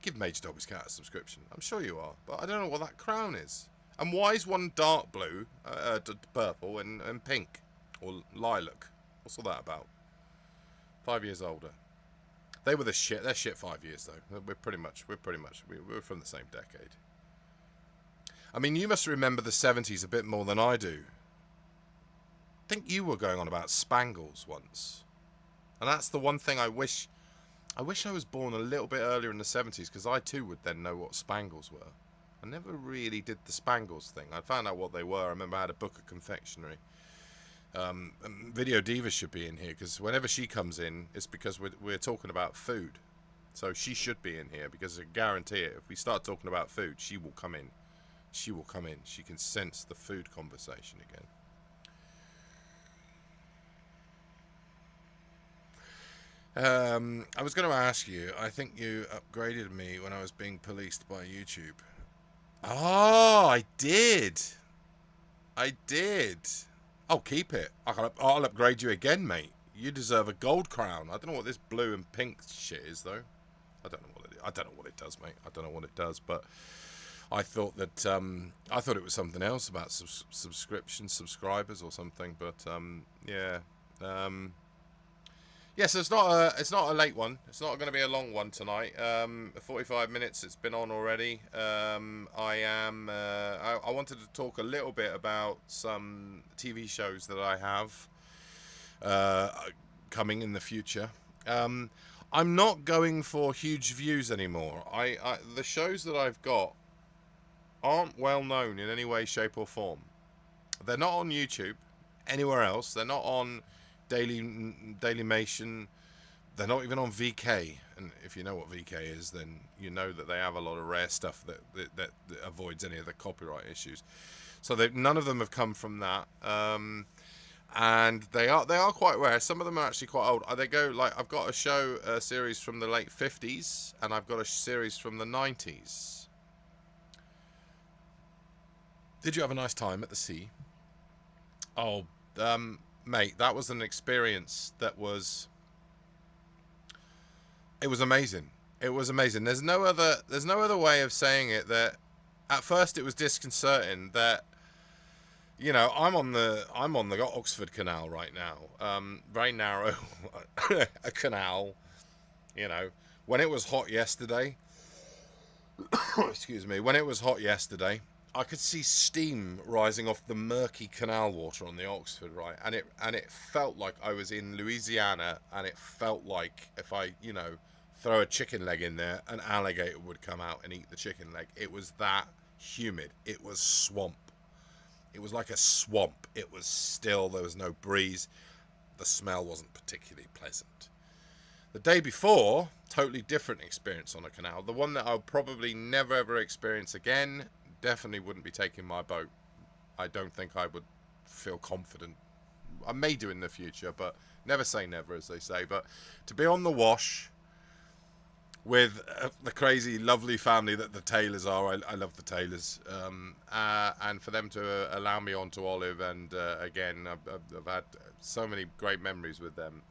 give Major Tommy's Cat a subscription. I'm sure you are. But I don't know what that crown is. And why is one dark blue, purple, and pink? Or lilac? What's all that about? 5 years older. They were the shit. They're shit 5 years though. We're from the same decade. I mean, you must remember the 70s a bit more than I do. I think you were going on about Spangles once, and that's the one thing I wish I was born a little bit earlier in the 70s, because I too would then know what Spangles were. I never really did the Spangles thing. I found out what they were. I remember I had a book of confectionery. Video Diva should be in here, because whenever she comes in, it's because we're talking about food. So she should be in here, because I guarantee it, if we start talking about food, she will come in. She will come in. She can sense the food conversation again. I was going to ask you, I think you upgraded me when I was being policed by YouTube. Oh, I did. I'll keep it. I'll upgrade you again, mate. You deserve a gold crown. I don't know what this blue and pink shit is, though. I don't know what it does, mate. I don't know what it does, but I thought that I thought it was something else about subscribers or something. But yeah. Yes, it's not a late one. It's not going to be a long one tonight. 45 minutes it's been on already. I wanted to talk a little bit about some TV shows that I have coming in the future. I'm not going for huge views anymore. The shows that I've got aren't well known in any way, shape or form. They're not on YouTube anywhere else. They're not on Dailymation. They're not even on VK, and if you know what VK is, then you know that they have a lot of rare stuff that avoids any of the copyright issues. So none of them have come from that, and they are quite rare. Some of them are actually quite old. They go like, I've got a series from the late 50s, and I've got a series from the 90s. Did you have a nice time at the sea? Oh, mate, that was an experience that was... It was amazing. It was amazing. There's no other way of saying it. That at first it was disconcerting that, you know, I'm on the Oxford Canal right now. Very narrow a canal. You know, when it was hot yesterday, excuse me, when it was hot yesterday, I could see steam rising off the murky canal water on the Oxford, right? And it felt like I was in Louisiana, and it felt like if I, you know, throw a chicken leg in there, an alligator would come out and eat the chicken leg. It was that humid. It was swamp. It was like a swamp. It was still, there was no breeze. The smell wasn't particularly pleasant. The day before, totally different experience on a canal. The one that I'll probably never ever experience again. Definitely wouldn't be taking my boat. I don't think I would feel confident. I may do in the future, but never say never, as they say. But to be on the wash with the crazy, lovely family that the Taylors are. I love the Taylors. And for them to allow me onto Olive, and again, I've had so many great memories with them.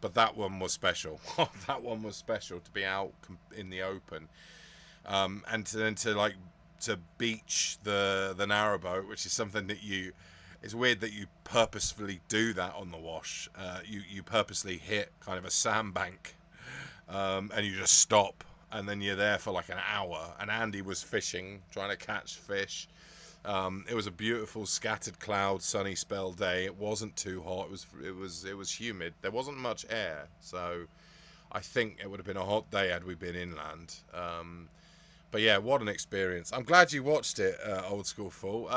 But that one was special. That one was special, to be out in the open. And to beach the narrowboat, which is something that it's weird that you purposefully do that on the wash. You purposely hit kind of a sandbank, and you just stop, and then you're there for like an hour. And Andy was fishing, trying to catch fish. It was a beautiful scattered cloud, sunny spell day. It wasn't too hot. It was humid. There wasn't much air, so I think it would have been a hot day had we been inland. But yeah, what an experience. I'm glad you watched it, Old School Fool.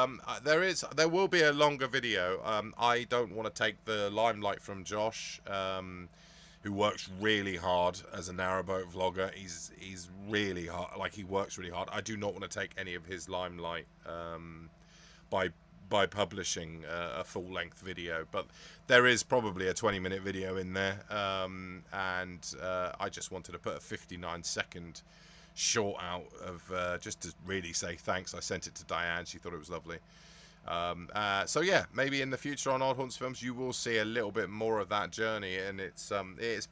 There will be a longer video. I don't want to take the limelight from Josh, who works really hard as a narrowboat vlogger. He's really hard, like he works really hard. I do not want to take any of his limelight by publishing a full-length video, but there is probably a 20-minute video in there, and I just wanted to put a 59-second short out of just to really say thanks. I sent it to Diane. She thought it was lovely. So yeah, maybe in the future on Odd Haunts Films you will see a little bit more of that journey, and it's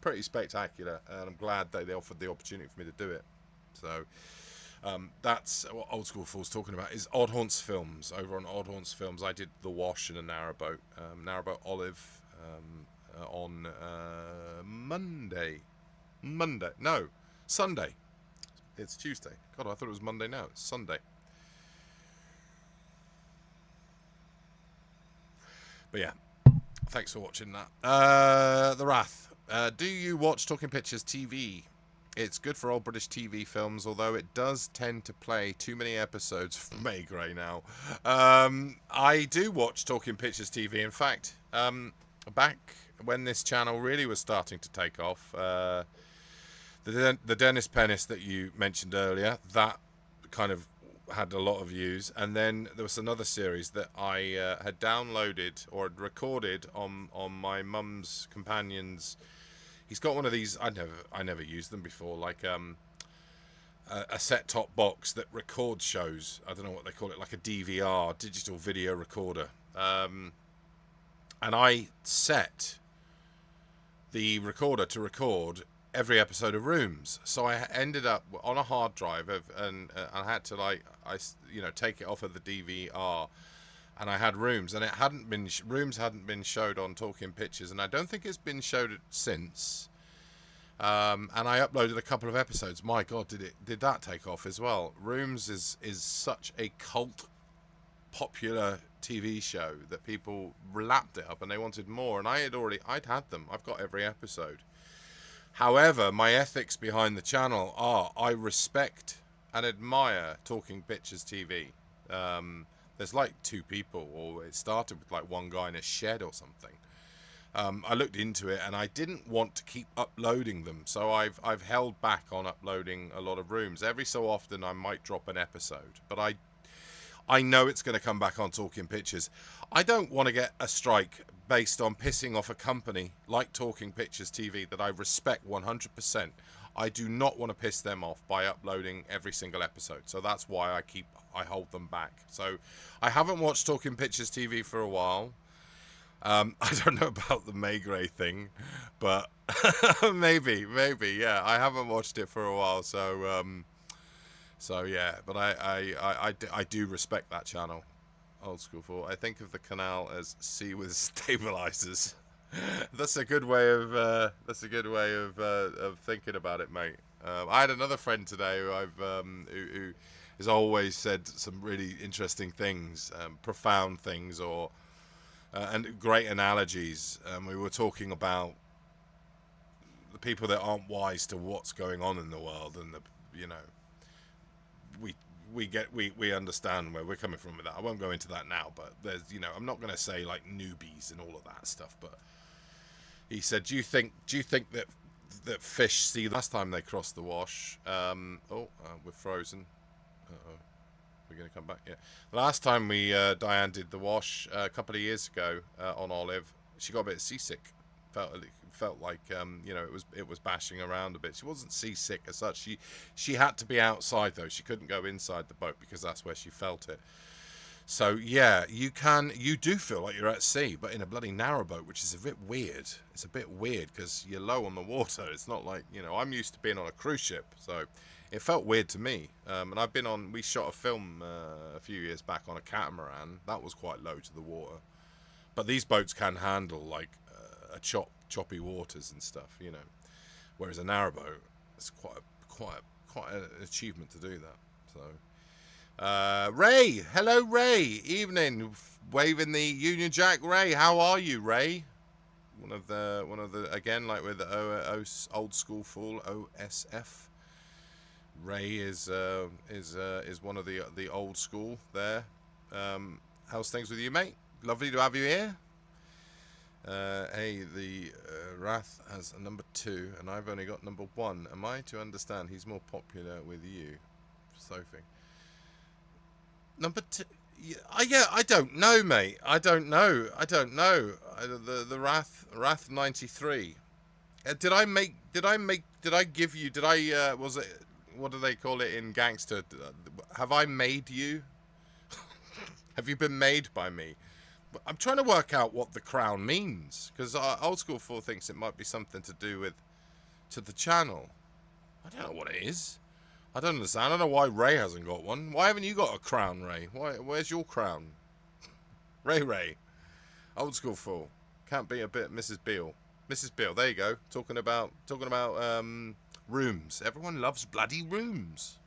pretty spectacular, and I'm glad that they offered the opportunity for me to do it. So that's what Old School Fool's talking about, is Odd Haunts Films. Over on Odd Haunts Films I did The Wash in a narrowboat, Olive, on Monday. Monday. No, Sunday. It's Tuesday. God, I thought it was Monday now. It's Sunday. But yeah, thanks for watching that. The Wrath. Do you watch Talking Pictures TV? It's good for old British TV films, although it does tend to play too many episodes for May Gray now. I do watch Talking Pictures TV. In fact, back when this channel really was starting to take off, the Dennis Pennis that you mentioned earlier, that kind of had a lot of views, and then there was another series that I had downloaded or had recorded on my mum's companion's. He's got one of these. I never used them before, like a set-top box that records shows. I don't know what they call it, like a DVR, digital video recorder. And I set the recorder to record every episode of Rooms, so I ended up on a hard drive and I had to take it off of the DVR, and I had Rooms, and it hadn't been Rooms hadn't been showed on Talking Pictures, and I don't think it's been showed since. And I uploaded a couple of episodes. My God, did that take off as well? Rooms is such a cult popular TV show that people lapped it up and they wanted more, and I'd had them. I've got every episode. However, my ethics behind the channel are I respect and admire Talking Pictures TV. There's like 2 people, or it started with like 1 guy in a shed or something. I looked into it and I didn't want to keep uploading them, so I've held back on uploading a lot of Rooms. Every so often I might drop an episode, but I know it's going to come back on Talking Pictures. I don't want to get a strike based on pissing off a company like Talking Pictures TV that I respect 100%. I do not want to piss them off by uploading every single episode. So that's why I hold them back. So I haven't watched Talking Pictures TV for a while. I don't know about the May Gray thing, but maybe, yeah. I haven't watched it for a while, so yeah. But I do respect that channel. Old School 4. I think of the Canal as C with stabilizers. That's a good way of thinking about it, mate. I had another friend today who has always said some really interesting things, profound things, or and great analogies. We were talking about the people that aren't wise to what's going on in the world, and we understand where we're coming from with that. I won't go into that now, but there's I'm not going to say like newbies and all of that stuff, but he said, do you think that fish see the last time they crossed the wash? We're frozen. We're going to come back. Yeah, last time Diane did the wash a couple of years ago on Olive, she got a bit seasick. Felt like it was bashing around a bit. She wasn't seasick as such. She had to be outside though. She couldn't go inside the boat because that's where she felt it. So yeah, you do feel like you're at sea, but in a bloody narrowboat, which is a bit weird. It's a bit weird because you're low on the water. It's not like I'm used to being on a cruise ship, so it felt weird to me. And we shot a film a few years back on a catamaran. That was quite low to the water, but these boats can handle like choppy waters and stuff, whereas a narrowboat, it's quite an achievement to do that. So Ray, hello Ray, evening, waving the Union Jack. Ray, how are you, Ray? One of the again, like with the Old School Fool, OSF. Ray is one of the old school there. How's things with you, mate? Lovely to have you here. Hey, the Wrath has a number 2, and I've only got number 1. Am I to understand he's more popular with you, Sophie? Number 2? Yeah, I don't know, mate. I don't know. The Wrath 93. Did I give you? Was it? What do they call it in gangster? Have I made you? Have you been made by me? I'm trying to work out what the crown means, because Old School 4 thinks it might be something to do to the channel. I don't know what it is. I don't understand. I don't know why Ray hasn't got one. Why haven't you got a crown, Ray? Where's your crown? Ray. Old School 4. Can't be a bit Mrs. Beale. Mrs. Bill, there you go. Talking about rooms. Everyone loves bloody rooms.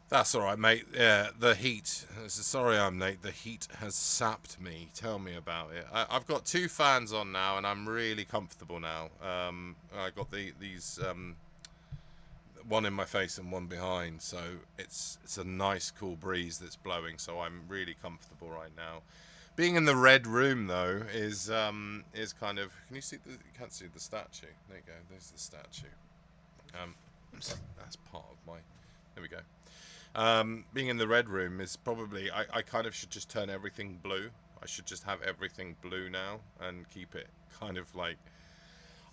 That's all right, mate. Yeah, the heat. Sorry, I'm Nate. The heat has sapped me. Tell me about it. I've got 2 fans on now, and I'm really comfortable now. I got these one in my face and one behind, so it's a nice cool breeze that's blowing. So I'm really comfortable right now. Being in the red room though is kind of. Can you see? You can't see the statue. There you go. There's the statue. That's part of my. There we go. Being in the red room is probably I kind of should just turn everything blue. I should just have everything blue now and keep it kind of like.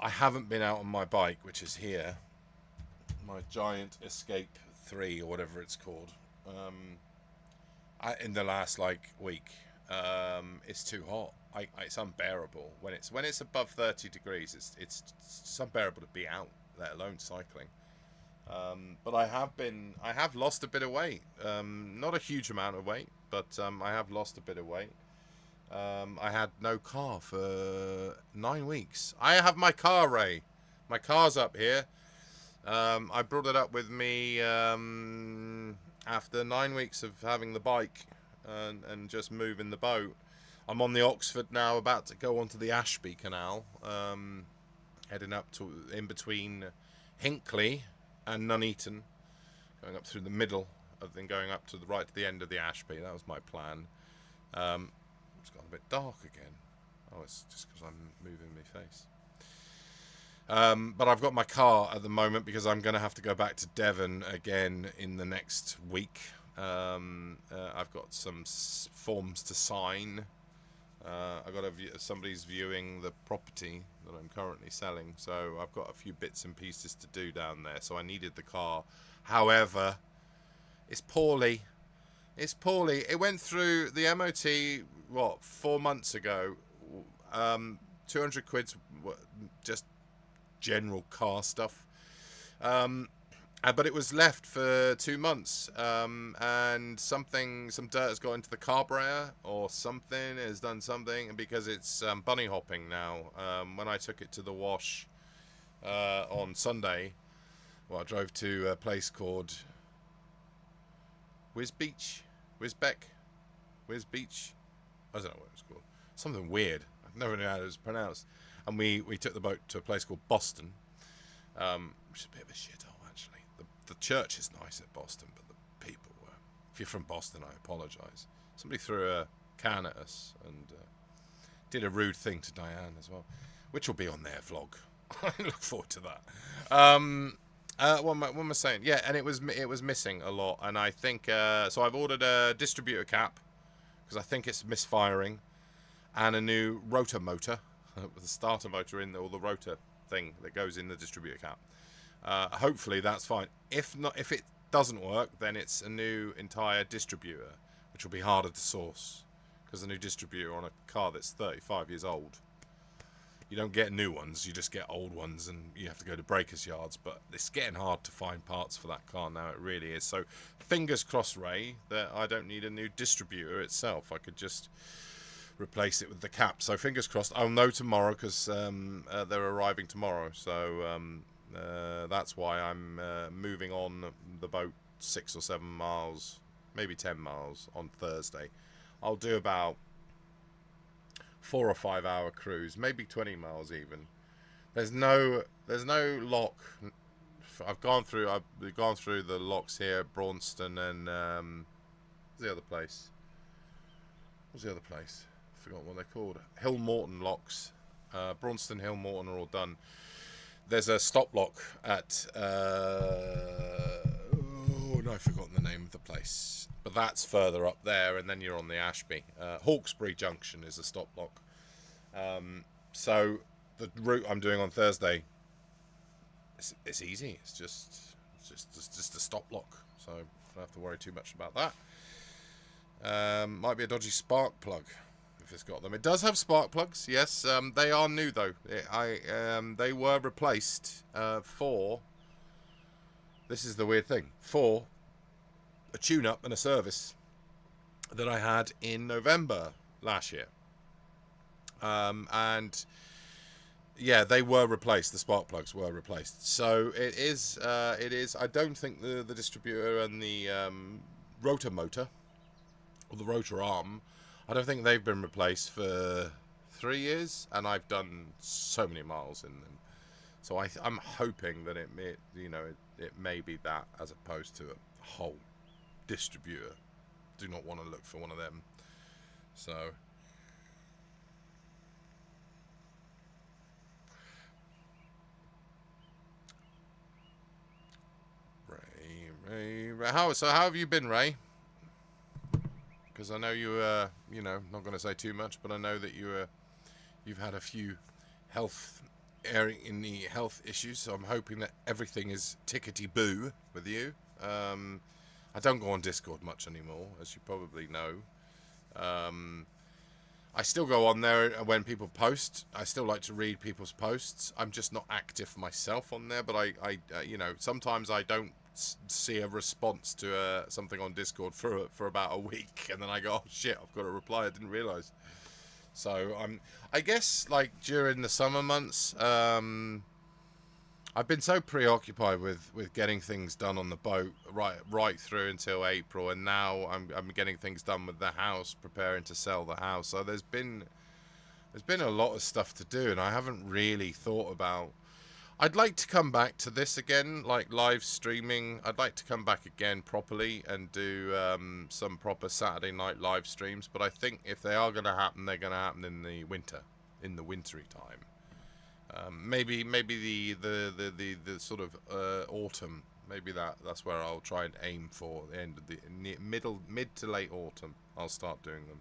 I haven't been out on my bike, which is here, my giant Escape 3 or whatever it's called, in the last like week. It's too hot. It's unbearable when it's above 30 degrees. It's unbearable to be out, let alone cycling. But I have lost a bit of weight. Not a huge amount of weight, but I have lost a bit of weight. I had no car for 9 weeks. I have my car, Ray. My car's up here. I brought it up with me after 9 weeks of having the bike and just moving the boat. I'm on the Oxford now, about to go onto the Ashby Canal, heading up to in between Hinckley and Nuneaton, going up through the middle, and then going up to the right to the end of the Ashby. That was my plan. It's got a bit dark again. Oh, it's just because I'm moving my face. But I've got my car at the moment because I'm going to have to go back to Devon again in the next week. I've got some forms to sign. I've got somebody's viewing the property that I'm currently selling, so I've got a few bits and pieces to do down there, so I needed the car. However, it's poorly. It went through the MOT 4 months ago. 200 quid's just general car stuff, but it was left for 2 months, and some dirt has got into the carburetor or something has done something, and because it's bunny hopping now. When I took it to the wash on Sunday, I drove to a place called Wisbeach. I don't know what it was called. Something weird. I've never known how it was pronounced. And we took the boat to a place called Boston, which is a bit of a shithole, actually. The church is nice at Boston, but the people were... If you're from Boston, I apologise. Somebody threw a can at us and did a rude thing to Diane as well, which will be on their vlog. I look forward to that. What am I saying? Yeah, and it was missing a lot, and I think... so I've ordered a distributor cap, because I think it's misfiring, and a new rotor motor, with the starter motor in there, or the rotor thing that goes in the distributor cap. Hopefully that's fine. If it doesn't work, then it's a new entire distributor, which will be harder to source, because the new distributor on a car that's 35 years old, you don't get new ones, you just get old ones, and you have to go to breakers yards. But it's getting hard to find parts for that car now. It really is. So fingers crossed, Ray, that I don't need a new distributor itself. I could just replace it with the cap. So fingers crossed. I'll know tomorrow, because they're arriving tomorrow. So that's why I'm moving on the boat 6 or 7 miles, maybe 10 miles on Thursday. I'll do about 4 or 5 hour cruise, maybe 20 miles even. There's no lock. I've gone through the locks here at Braunston and what's the other place? I forgot what they're called. Hill Morton locks. Braunston, Hill Morton are all done. There's a stop lock at I've forgotten the name of the place, but that's further up there, and then you're on the Ashby. Hawkesbury Junction is a stop lock. So the route I'm doing on Thursday, it's easy. It's just a stop lock, so I don't have to worry too much about that. Might be a dodgy spark plug if it's got them. It does have spark plugs, yes. They are new though. They were replaced for. This is the weird thing, for a tune-up and a service that I had in November last year. And yeah, they were replaced. The spark plugs were replaced. So it is. I don't think the distributor and the rotor motor or the rotor arm, I don't think they've been replaced for 3 years, and I've done so many miles in them. So I'm hoping that it may be that, as opposed to a whole distributor. Do not want to look for one of them. So Ray, how have you been, Ray? Because I know you not going to say too much, but I know that you've had a few health issues. So I'm hoping that everything is tickety boo with you. I don't go on Discord much anymore, as you probably know. I still go on there when people post. I still like to read people's posts. I'm just not active myself on there, but I sometimes I don't see a response to something on Discord for about a week, and then I go, oh shit, I've got to reply. I didn't realise. So I guess like during the summer months, I've been so preoccupied with getting things done on the boat right through until April, and now I'm getting things done with the house, preparing to sell the house. So there's been a lot of stuff to do, and I haven't really thought about. I'd like to come back to this again, like live streaming. I'd like to come back again properly and do some proper Saturday night live streams. But I think if they are going to happen, they're going to happen in the winter, in the wintry time. Maybe the sort of autumn. Maybe that's where I'll try and aim for the end of the mid to late autumn. I'll start doing them.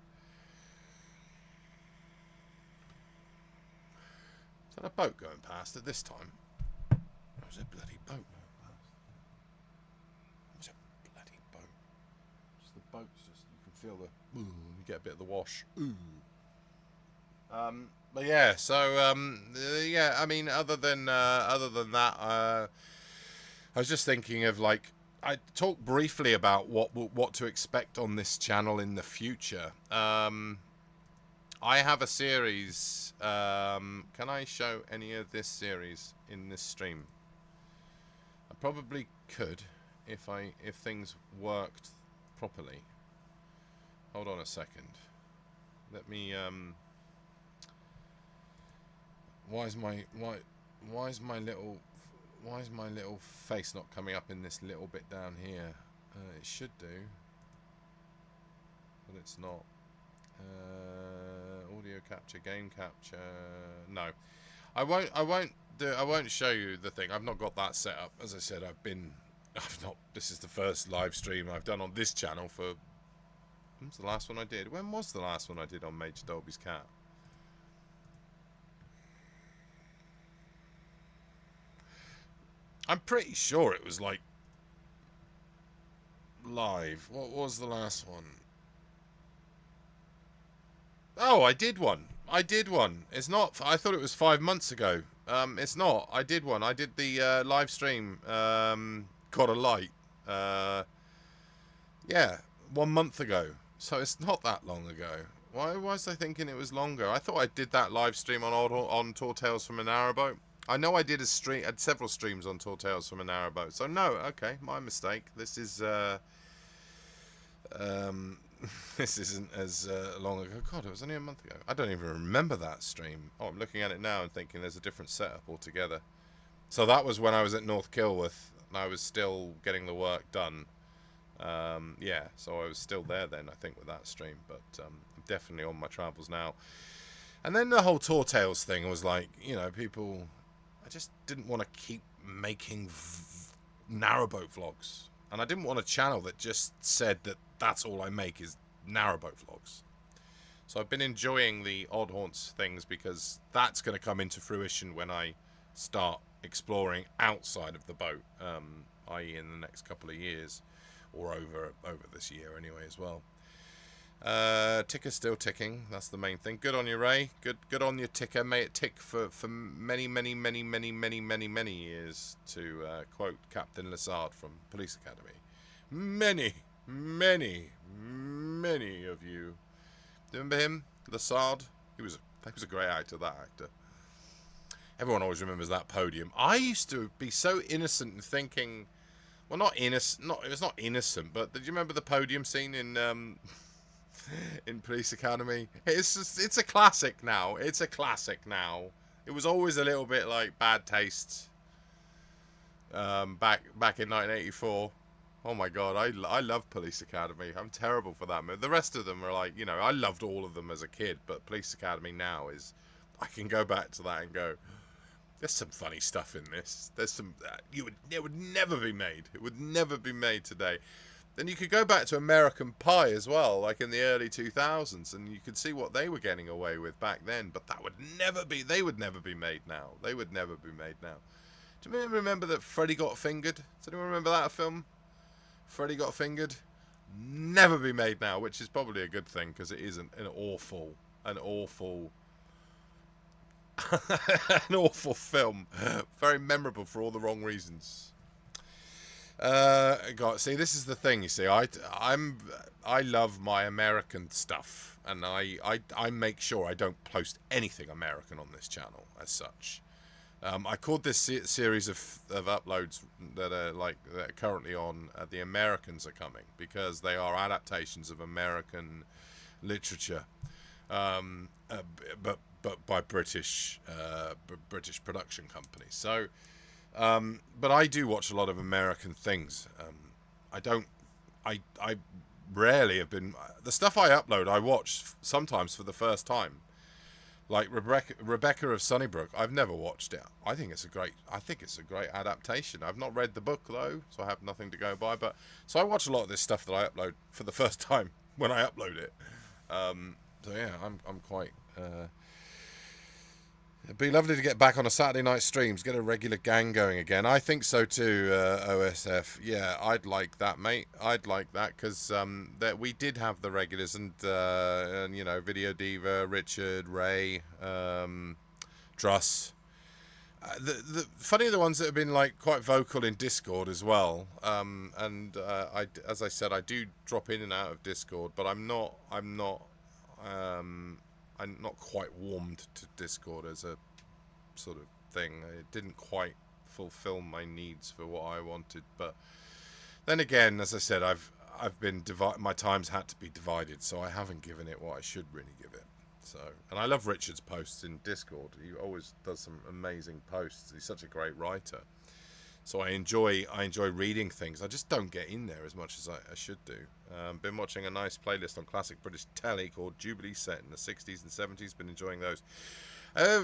Is that a boat going past at this time? There's a bloody boat going past. There's a bloody boat. Just the boat's just, you can feel the, ooh, you get a bit of the wash. Ooh. But yeah, so yeah, I mean, other than that, I was just thinking of like, I talked briefly about what to expect on this channel in the future. I have a series. Can I show any of this series in this stream? I probably could if things worked properly. Hold on a second. Let me why is my little face not coming up in this little bit down here? It should do, but it's not. Audio capture, game capture. No, I won't show you the thing. I've not got that set up. As I said, this is the first live stream I've done on this channel for. When's the last one I did? When was the last one I did on Major Dolby's Cat? I'm pretty sure it was like live. What was the last one? Oh, I did one. It's not. I thought it was 5 months ago. It's not. I did one. I did the live stream. Got a light. Yeah, 1 month ago. So it's not that long ago. Why was I thinking it was longer? I thought I did that live stream on Tall Tales from a Narrowboat. I know I did had several streams on Tall Tales from a Narrowboat. So no, okay, my mistake. This is this isn't as long ago. God, it was only a month ago. I don't even remember that stream. Oh, I'm looking at it now and thinking there's a different setup altogether. So that was when I was at North Kilworth and I was still getting the work done. Yeah, so I was still there then, I think, with that stream. But I'm definitely on my travels now. And then the whole Tall Tales thing was like, people... I just didn't want to keep making narrowboat vlogs. And I didn't want a channel that just said that that's all I make is narrowboat vlogs. So I've been enjoying the Odd Haunts things because that's going to come into fruition when I start exploring outside of the boat, i.e. in the next couple of years, or over this year anyway as well. Ticker's still ticking. That's the main thing. Good on you, Ray. Good on your ticker. May it tick for many years, to quote Captain Lassard from Police Academy. Many of you Do you remember him? Lassard? He was a great actor, that actor. Everyone always remembers that podium. I used to be so innocent in thinking, well, not innocent, it was not innocent, but did you remember the podium scene in in Police Academy? It's a classic now. It's a classic now. It was always a little bit like bad taste. Back in 1984. Oh my god, I love Police Academy. I'm terrible for that. The rest of them are like, you know, I loved all of them as a kid, but Police Academy now is, I can go back to that and go, there's some funny stuff in this. There's some it would never be made. It would never be made today. Then you could go back to American Pie as well, like in the early 2000s, and you could see what they were getting away with back then. But that would never be. They would never be made now. They would never be made now. Do you remember that Freddy Got Fingered? Does anyone remember that film? Freddy Got Fingered? Never be made now, which is probably a good thing because it is an awful an awful film. Very memorable for all the wrong reasons. God, see, this is the thing. You see, I love my American stuff, and I make sure I don't post anything American on this channel as such. I called this series of uploads that are currently on The Americans Are Coming, because they are adaptations of American literature, but by British production companies. So, but I do watch a lot of American things. I rarely have been, the stuff I upload I watch sometimes for the first time. Like Rebecca of Sunnybrook, I've never watched it. I think it's a great adaptation. I've not read the book though, so I have nothing to go by. But so I watch a lot of this stuff that I upload for the first time when I upload it. So yeah, I'm quite. It'd be lovely to get back on a Saturday night streams, get a regular gang going again. I think so too, OSF. Yeah, I'd like that, mate. I'd like that, because that we did have the regulars, and you know, Video Diva, Richard, Ray, Truss. The funny are the ones that have been like quite vocal in Discord as well. And as I said, I do drop in and out of Discord, but I'm not quite warmed to Discord as a sort of thing. It didn't quite fulfill my needs for what I wanted. But then again, as I said, I've been my time's had to be divided, so I haven't given it what I should really give it. So, and I love Richard's posts in Discord. He always does some amazing posts. He's such a great writer. So I enjoy reading things. I just don't get in there as much as I should do. Been watching a nice playlist on classic British telly called Jubilee Set in the 60s and 70s. Been enjoying those.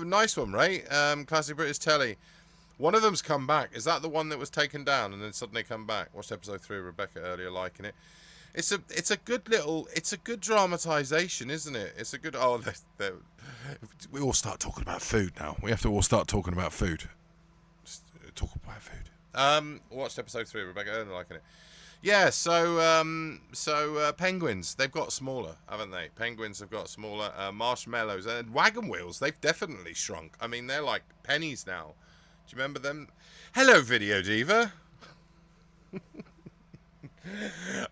Nice one, Ray. Classic British telly. One of them's come back. Is that the one that was taken down and then suddenly come back? Watched episode 3 of Rebecca earlier, liking it. It's a good dramatisation, isn't it? It's a good. Oh, we all start talking about food now. We have to all start talking about food. Just talk about food. Watched episode 3 of Rebecca earlier, liking it. Yeah. So penguins, they've got smaller, haven't they? Penguins have got smaller. Marshmallows and wagon wheels, they've definitely shrunk. I mean, they're like pennies now. Do you remember them? Hello, Video Diva.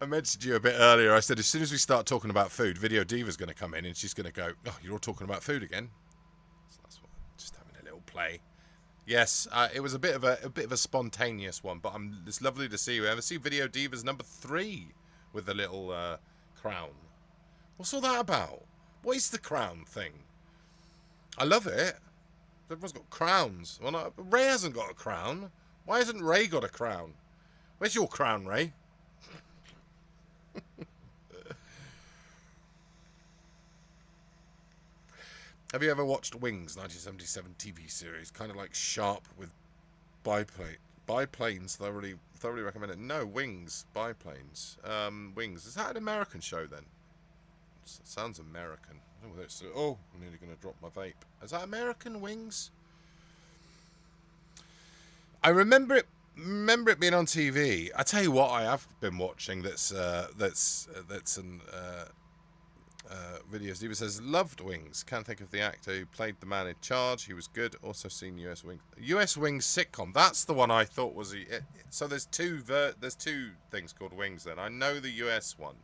I mentioned you a bit earlier. I said as soon as we start talking about food, Video Diva's going to come in and she's going to go, "Oh, you're all talking about food again." So that's what, just having a little play. Yes, it was a bit of a spontaneous one, but it's lovely to see you. Ever see Video Diva's number 3 with the little crown? What's all that about? What is the crown thing? I love it. Everyone's got crowns. Well, no, Ray hasn't got a crown. Why hasn't Ray got a crown? Where's your crown, Ray? Have you ever watched Wings, 1977 TV series? Kind of like Sharp with biplanes. Thoroughly recommend it. No, Wings, biplanes. Wings. Is that an American show then? Sounds American. I don't know whether it's, oh, I'm nearly going to drop my vape. Is that American, Wings? I remember it being on TV. I tell you what, I have been watching. That's an videos. Diva says loved Wings. Can't think of the actor who played the man in charge. He was good. Also seen US Wings. US Wings sitcom. That's the one I thought was. So there's two things called Wings. Then I know the US one.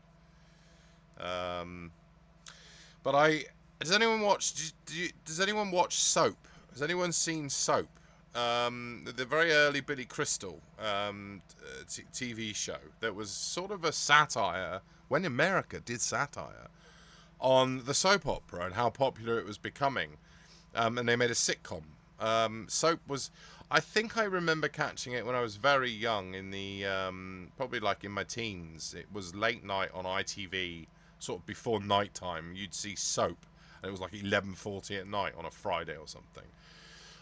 But does anyone watch? Does anyone watch Soap? Has anyone seen Soap? The very early Billy Crystal TV show that was sort of a satire when America did satire on the soap opera and how popular it was becoming, and they made a sitcom. Soap was, I think I remember catching it when I was very young, in the probably like in my teens. It was late night on ITV, sort of before nighttime. You'd see Soap, and it was like 11:40 at night on a Friday or something.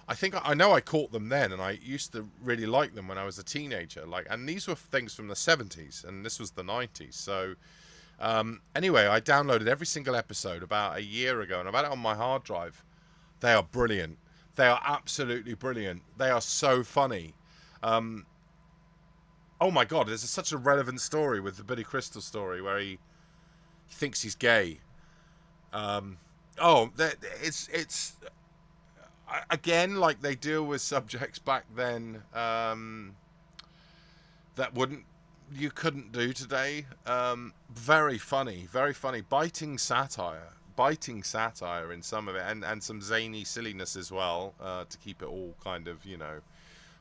I know I caught them then, and I used to really like them when I was a teenager. And these were things from the 70s, and this was the 90s. So anyway, I downloaded every single episode about a year ago, and I've had it on my hard drive. They are brilliant. They are absolutely brilliant. They are so funny. Oh my God, there's such a relevant story with the Billy Crystal story where he thinks he's gay. It's again, like, they deal with subjects back then that you couldn't do today. Very funny, biting satire in some of it, and some zany silliness as well, to keep it all kind of,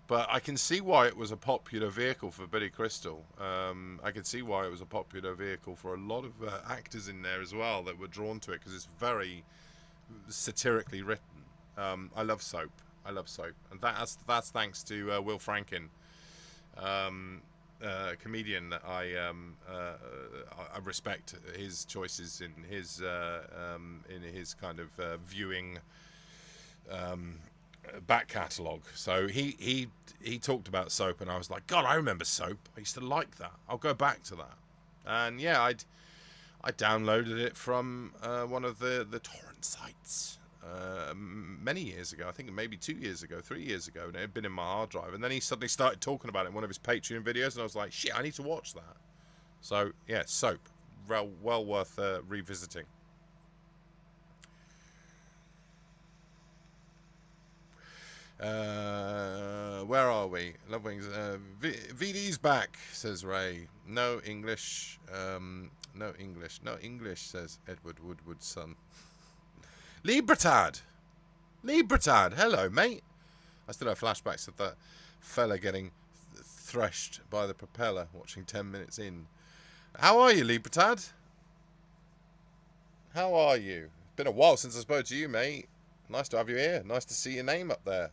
But I can see why it was a popular vehicle for Billy Crystal. I can see why it was a popular vehicle for a lot of actors in there as well that were drawn to it, because it's very satirically written. I love Soap. And that's thanks to Will Franken, a comedian that I respect his choices in his kind of viewing back catalogue. So he talked about Soap, and I was like, God, I remember Soap. I used to like that. I'll go back to that. And yeah, I downloaded it from one of the torrent sites many years ago. I think maybe 2 years ago, 3 years ago, and it had been in my hard drive. And then he suddenly started talking about it in one of his Patreon videos, and I was like, shit, I need to watch that. So yeah, Soap, well worth revisiting. Where are we? Love Wings. VD's back, says Ray. No English, says Edward Woodward's son. Libratad, hello, mate. I still have flashbacks of that fella getting threshed by the propeller watching 10 minutes in. How are you, Libratad? How are you? It's been a while since I spoke to you, mate. Nice to have you here. Nice to see your name up there.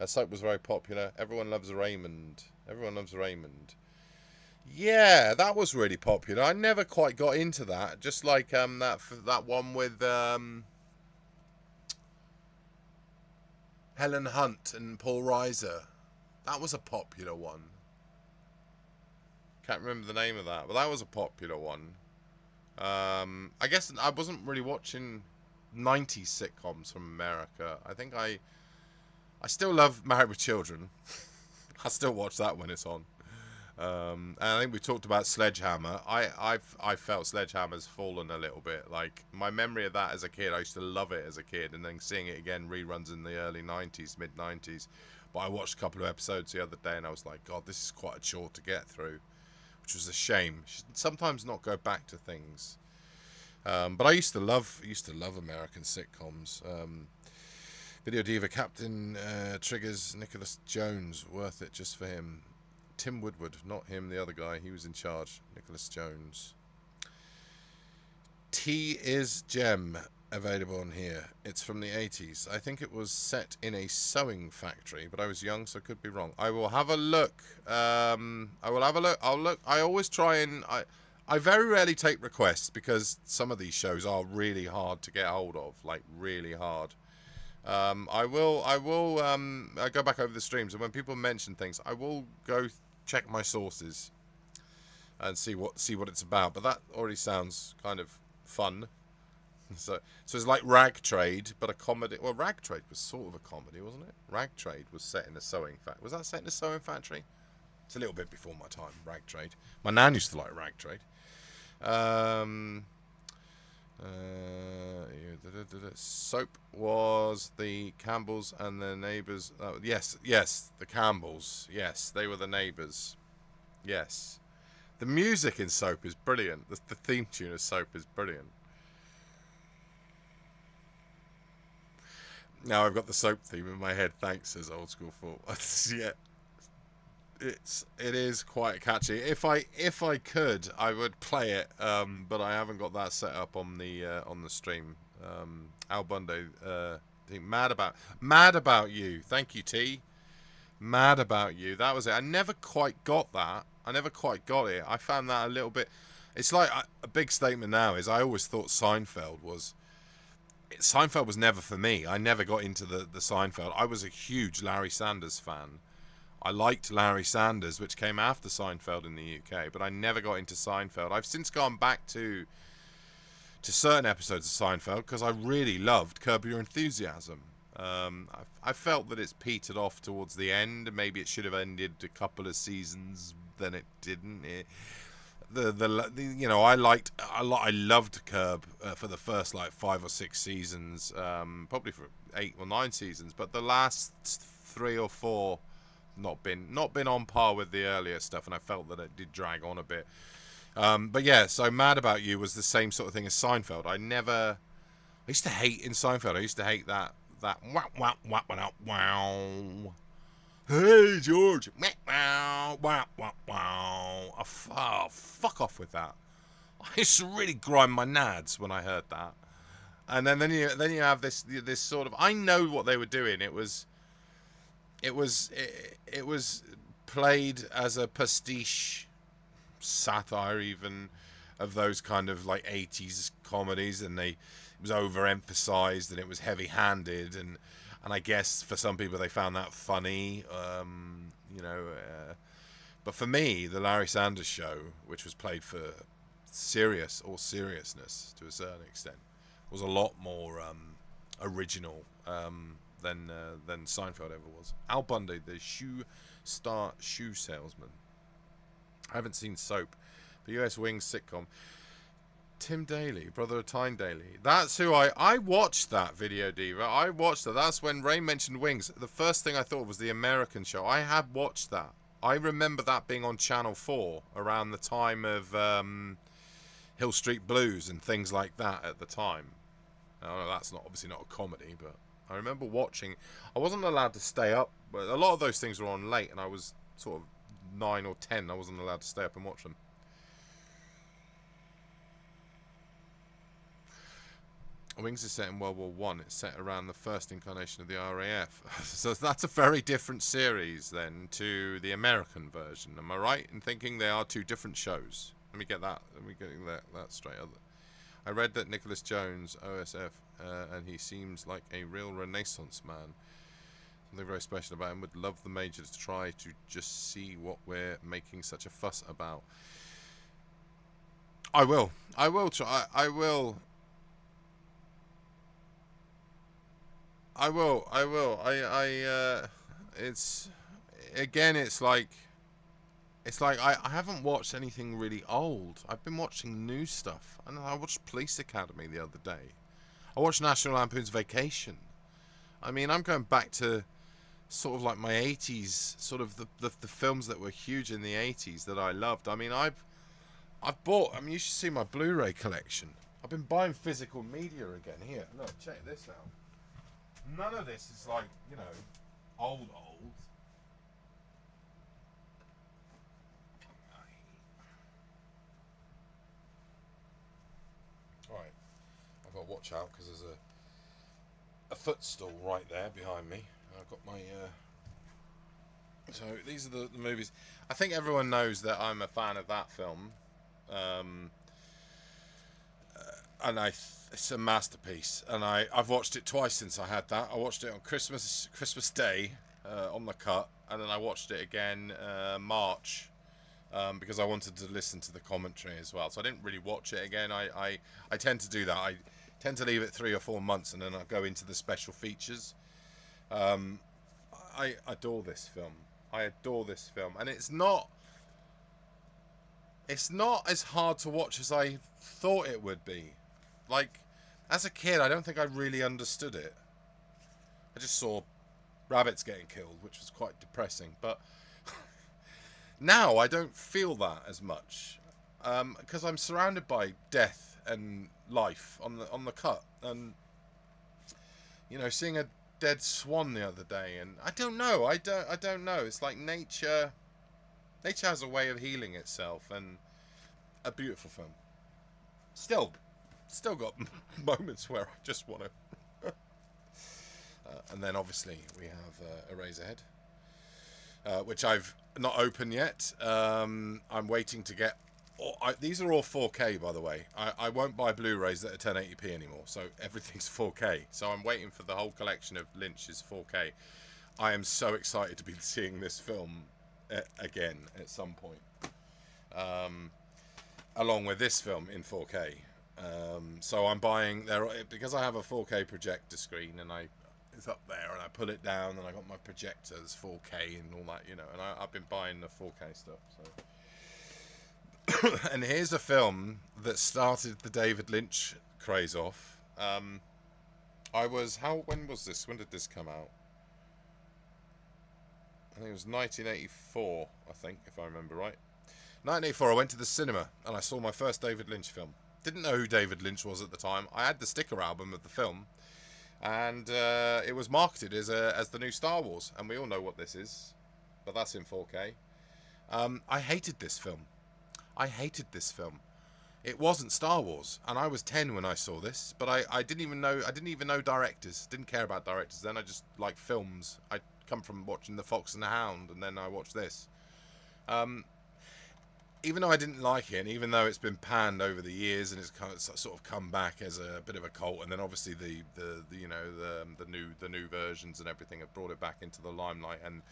Soap was very popular. Everyone loves Raymond. Yeah, that was really popular. I never quite got into that. Just like that one with Helen Hunt and Paul Reiser. That was a popular one. Can't remember the name of that, but that was a popular one. I guess I wasn't really watching 90s sitcoms from America. I think I still love Married with Children. I still watch that when it's on. And I think we talked about Sledgehammer. I felt Sledgehammer's fallen a little bit. Like, my memory of that as a kid, I used to love it as a kid, and then seeing it again, reruns in the early 90s, mid 90s. But I watched a couple of episodes the other day, and I was like, God, this is quite a chore to get through, which was a shame. You should sometimes not go back to things. But I used to love American sitcoms. Video Diva Captain triggers Nicholas Jones, worth it just for him. Tim Woodward, not him, the other guy. He was in charge. Nicholas Jones. T is Gem, available on here. It's from the 80s. I think it was set in a sewing factory, but I was young, so I could be wrong. I will have a look. I'll look. I always try and... I very rarely take requests, because some of these shows are really hard to get hold of. Like, really hard. I will go back over the streams, and when people mention things, I will go check my sources and see what it's about. But that already sounds kind of fun. So it's like Rag Trade, but a comedy. Well, Rag Trade was sort of a comedy, wasn't it? Rag Trade was set in a sewing factory. Was that set in a sewing factory? It's a little bit before my time. Rag Trade. My nan used to like Rag Trade. Soap was the Campbells and the neighbours. Yes, the Campbells. Yes, they were the neighbours. Yes. The music in Soap is brilliant. The theme tune of Soap is brilliant. Now I've got the soap theme in my head. Thanks, says Old School Fool. Yeah, it is quite catchy. If I could, I would play it, but I haven't got that set up on the stream. Al Bundy, I think Mad About You. Thank you, T. Mad About You. That was it. I never quite got that. I never quite got it. I found that a little bit. It's like a big statement now is I always thought Seinfeld was never for me. I never got into the Seinfeld. I was a huge Larry Sanders fan. I liked Larry Sanders, which came after Seinfeld in the UK, but I never got into Seinfeld. I've since gone back to certain episodes of Seinfeld because I really loved Curb Your Enthusiasm. I felt that it's petered off towards the end. Maybe it should have ended a couple of seasons, then it didn't. You know, I loved Curb for the first like 5 or 6 seasons, probably for 8 or 9 seasons, but the last 3 or 4 not been on par with the earlier stuff, and I felt that it did drag on a bit. But yeah, so Mad About You was the same sort of thing as Seinfeld. I used to hate in Seinfeld. I used to hate that wow wow wow wow wow. Hey George, wow wow wow wow. Oh, fuck off with that. I used to really grind my nads when I heard that. And then you have this sort of, I know what they were doing. It was played as a pastiche satire even of those kind of like 80s comedies, and it was overemphasized and it was heavy-handed, and I guess for some people they found that funny, you know, but for me the Larry Sanders Show, which was played for seriousness to a certain extent, was a lot more original than Seinfeld ever was. Al Bundy, the shoe salesman. I haven't seen Soap, but US Wings sitcom. Tim Daly, brother of Tyne Daly. That's who I watched that video, Diva. I watched that. That's when Ray mentioned Wings. The first thing I thought was the American show. I had watched that. I remember that being on Channel 4 around the time of Hill Street Blues and things like that at the time. I know that's obviously not a comedy, but I remember watching. I wasn't allowed to stay up, but a lot of those things were on late, and I was sort of 9 or 10. I wasn't allowed to stay up and watch them. Wings is set in World War One. It's set around the first incarnation of the RAF. So that's a very different series then to the American version. Am I right in thinking they are 2 different shows? Let me get that straight. I read that Nicholas Jones, OSF, and he seems like a real Renaissance man. Something very special about him. Would love the Major to try to just see what we're making such a fuss about. I will try. I will. It's again. It's like I haven't watched anything really old. I've been watching new stuff. And I watched Police Academy the other day. I watched National Lampoon's Vacation. I mean, I'm going back to sort of like my 80s, sort of the films that were huge in the 80s that I loved. I mean, I've bought. I mean, you should see my Blu-ray collection. I've been buying physical media again. Here, look, check this out. None of this is like, you know, old. Right, I've got to watch out because there's a footstool right there behind me. I've got my. So these are the movies. I think everyone knows that I'm a fan of that film. And it's a masterpiece, and I've watched it twice since I had that. I watched it on Christmas Day on the cut, and then I watched it again March because I wanted to listen to the commentary as well. So I didn't really watch it again. I tend to do that. I tend to leave it 3 or 4 months, and then I go into the special features. I adore this film. And it's not as hard to watch as I thought it would be. Like, as a kid, I don't think I really understood it. I just saw rabbits getting killed, which was quite depressing. But now I don't feel that as much because I'm surrounded by death and life on the cut, and you know, seeing dead swan the other day, and I don't know. I don't know. It's like nature. Nature has a way of healing itself, and a beautiful film. Still got moments where I just want to. And then obviously we have Eraserhead, which I've not opened yet. I'm waiting to get. These are all 4K, by the way. I won't buy Blu-rays that are 1080p anymore, so everything's 4K. So I'm waiting for the whole collection of Lynch's 4K. I am so excited to be seeing this film again at some point, along with this film in 4K. So I'm buying there because I have a 4K projector screen, and it's up there, and I pull it down, and I got my projectors 4K and all that, you know. And I've been buying the 4K stuff. So. And here's a film that started the David Lynch craze off. When was this? When did this come out? I think it was 1984, I think, if I remember right. 1984, I went to the cinema and I saw my first David Lynch film. Didn't know who David Lynch was at the time. I had the sticker album of the film, and it was marketed as the new Star Wars, and we all know what this is, but that's in 4K. I hated this film. It wasn't Star Wars, and I was 10 when I saw this, but I didn't even know directors. Didn't care about directors then. I just liked films. I come from watching The Fox and the Hound, and then I watched this. Even though I didn't like it, and even though it's been panned over the years, and it's kind of sort of come back as a bit of a cult, and then obviously the new versions and everything have brought it back into the limelight, and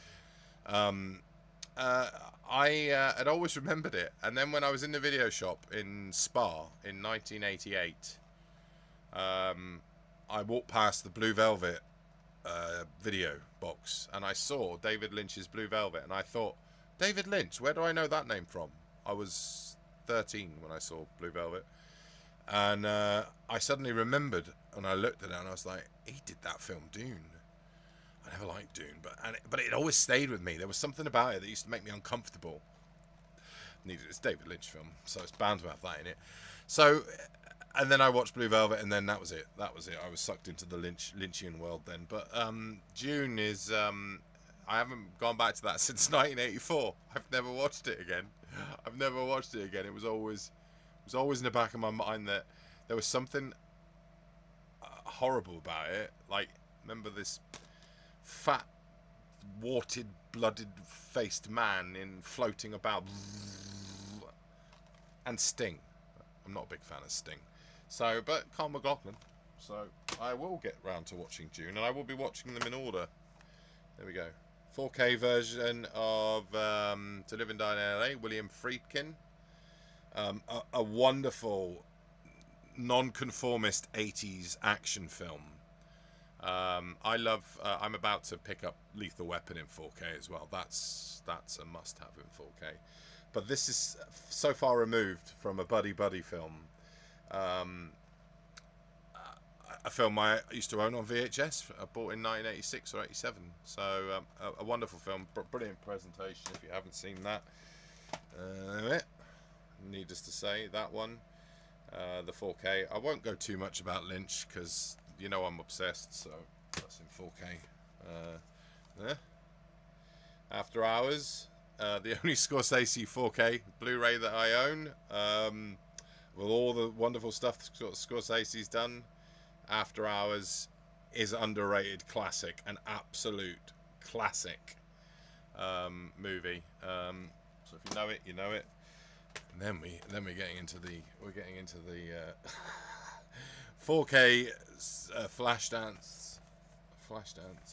I had always remembered it. And then when I was in the video shop in Spa in 1988, I walked past the Blue Velvet video box, and I saw David Lynch's Blue Velvet, and I thought, David Lynch, where do I know that name from? I was 13 when I saw Blue Velvet, and I suddenly remembered, and I looked at it and I was like, he did that film Dune. I never liked Dune, but it always stayed with me. There was something about it that used to make me uncomfortable. It's David Lynch film, so it's bound to have that in it. So, and then I watched Blue Velvet, and then that was it. I was sucked into the Lynchian world then. But Dune is, I haven't gone back to that since 1984. I've never watched it again. It was always in the back of my mind that there was something horrible about it. Like, remember this fat, warted, blooded-faced man floating about, and Sting. I'm not a big fan of Sting. So, but Carl McLaughlin. So I will get round to watching Dune, and I will be watching them in order. There we go. 4K version of To Live and Die in LA, William Friedkin. A wonderful, non-conformist 80s action film. I'm about to pick up Lethal Weapon in 4K as well. That's a must-have in 4K. But this is so far removed from a buddy film. A film I used to own on VHS. I bought in 1986 or 87. So a wonderful film, brilliant presentation. If you haven't seen that, needless to say, that one, the 4K. I won't go too much about Lynch because you know I'm obsessed. So that's in 4K. After Hours, the only Scorsese 4K Blu-ray that I own, with all the wonderful stuff Scorsese's done. After Hours is underrated classic, an absolute classic movie. So if you know it, you know it. And then we're getting into the 4K Flashdance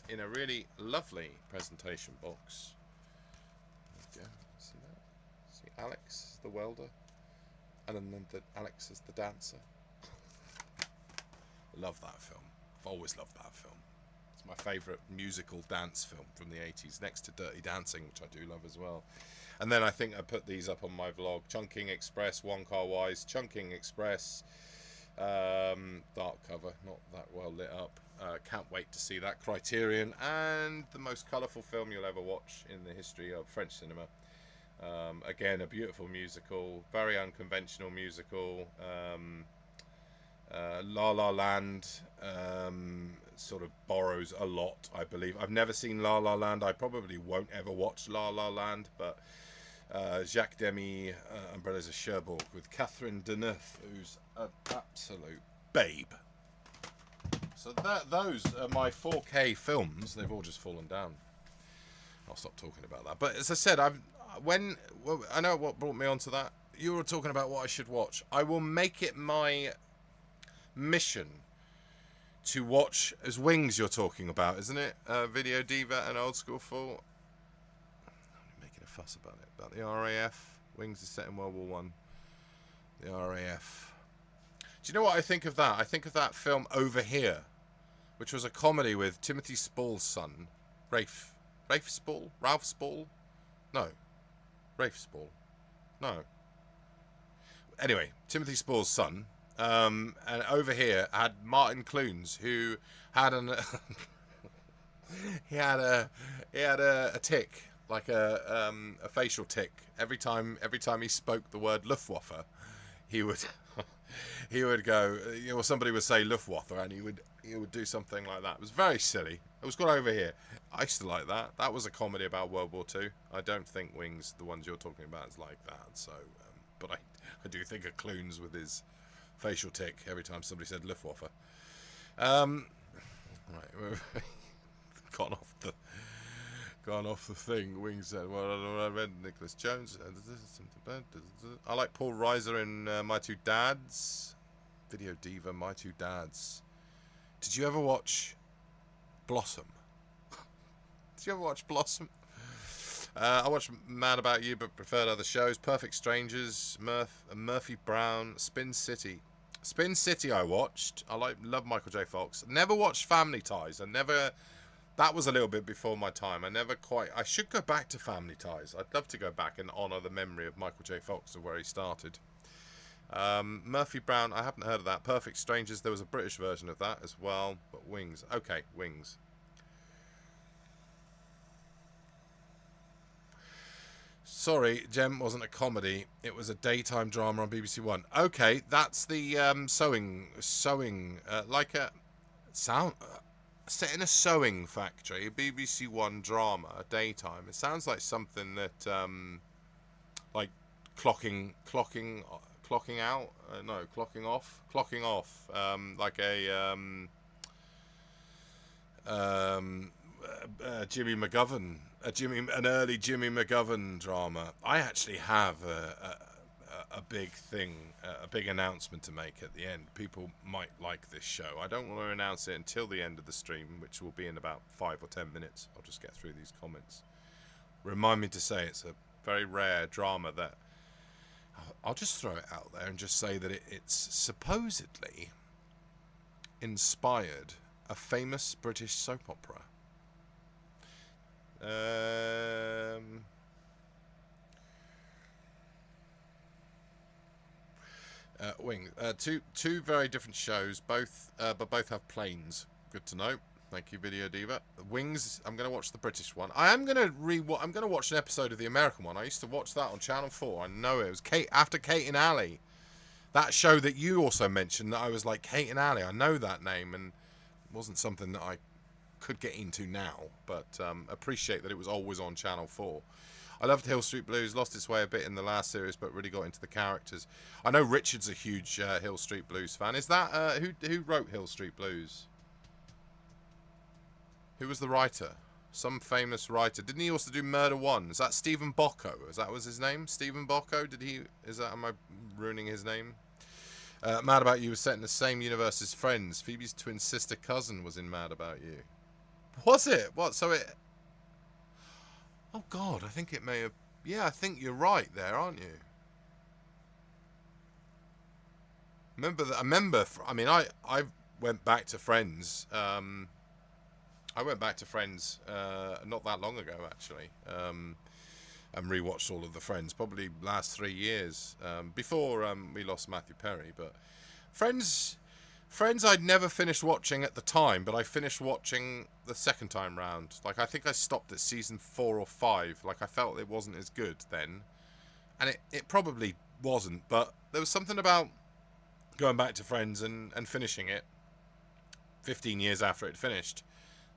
in a really lovely presentation box. There we go. See that? See Alex the welder, and then Alex is the dancer. Love that film. I've always loved that film. It's my favourite musical dance film from the 80s, next to Dirty Dancing, which I do love as well. And then I think I put these up on my vlog. Chunking Express, One Car Wise, Chunking Express, dark cover, not that well lit up. Can't wait to see that. Criterion, and the most colourful film you'll ever watch in the history of French cinema. Again, a beautiful musical, very unconventional musical. La La Land, sort of borrows a lot, I believe. I've never seen La La Land. I probably won't ever watch La La Land, but Jacques Demy, Umbrellas of Cherbourg, with Catherine Deneuve, who's an absolute babe. So those are my 4K films. They've all just fallen down. I'll stop talking about that. But as I said, I know what brought me onto that. You were talking about what I should watch. I will make it my mission to watch, as Wings you're talking about, isn't it? Video Diva and Old School Fool. I'm making a fuss about it. About the RAF. Wings is set in World War One. The RAF. Do you know what I think of that? I think of that film Over Here, which was a comedy with Timothy Spall's son, Rafe Spall? Ralph Spall? No. Rafe Spall. No. Anyway, Timothy Spall's son. And Over Here had Martin Clunes, who had he had a tick, like a facial tick. Every time he spoke the word Luftwaffe, he would go, or somebody would say Luftwaffe, and he would do something like that. It was very silly. It was called Over Here. I used to like that. That was a comedy about World War II. I don't think Wings, the ones you're talking about, is like that. So, but I do think of Clunes with his facial tick every time somebody said Luftwaffe. Right, gone off the thing. Wings said, well, I read Nicholas Jones. I like Paul Reiser in My Two Dads. Video Diva, My Two Dads. Did you ever watch Blossom? Did you ever watch Blossom? I watched Mad About You, but preferred other shows. Perfect Strangers, Murphy Brown, Spin City. Spin City I watched. Love Michael J. Fox. Never watched Family Ties. That was a little bit before my time. I should go back to Family Ties. I'd love to go back and honour the memory of Michael J. Fox and where he started. Murphy Brown, I haven't heard of that. Perfect Strangers, there was a British version of that as well. But Wings. Okay, Wings. Sorry, Gem wasn't a comedy. It was a daytime drama on BBC One. Okay, that's the sewing, like a sound set in a sewing factory, a BBC One drama, a daytime. It sounds like something that, like clocking out. No, clocking off. Like a Jimmy McGovern. An early Jimmy McGovern drama. I actually have a big thing, a big announcement to make at the end. People might like this show. I don't want to announce it until the end of the stream, which will be in about 5 or 10 minutes. I'll just get through these comments. Remind me to say it's a very rare drama that I'll just throw it out there and just say that it's supposedly inspired a famous British soap opera. Wing. Two very different shows, but both have planes. Good to know. Thank you, Video Diva. Wings. I'm going to watch the British one. I'm going to watch an episode of the American one. I used to watch that on Channel 4. I know it was after Kate and Ali. That show that you also mentioned. That I was like, Kate and Ali. I know that name, and it wasn't something that I could get into now, but appreciate that it was always on Channel 4. I loved Hill Street Blues, lost its way a bit in the last series, but really got into the characters. I know Richard's a huge Hill Street Blues fan. Is that who wrote Hill Street Blues? Who was the writer? Some famous writer. Didn't he also do Murder One? Is that Stephen Bocco? Was his name? Stephen Bocco? Am I ruining his name? Mad About You was set in the same universe as Friends. Phoebe's twin sister cousin was in Mad About You. Was it? What? So it... Oh, God, I think it may have... Yeah, I think you're right there, aren't you? I went back to Friends. I went back to Friends not that long ago, actually. And rewatched all of the Friends, probably last 3 years. Before we lost Matthew Perry. But Friends I'd never finished watching at the time, but I finished watching the second time round. Like, I think I stopped at season 4 or 5. Like, I felt it wasn't as good then. And it probably wasn't, but there was something about going back to Friends and finishing it. 15 years after it finished,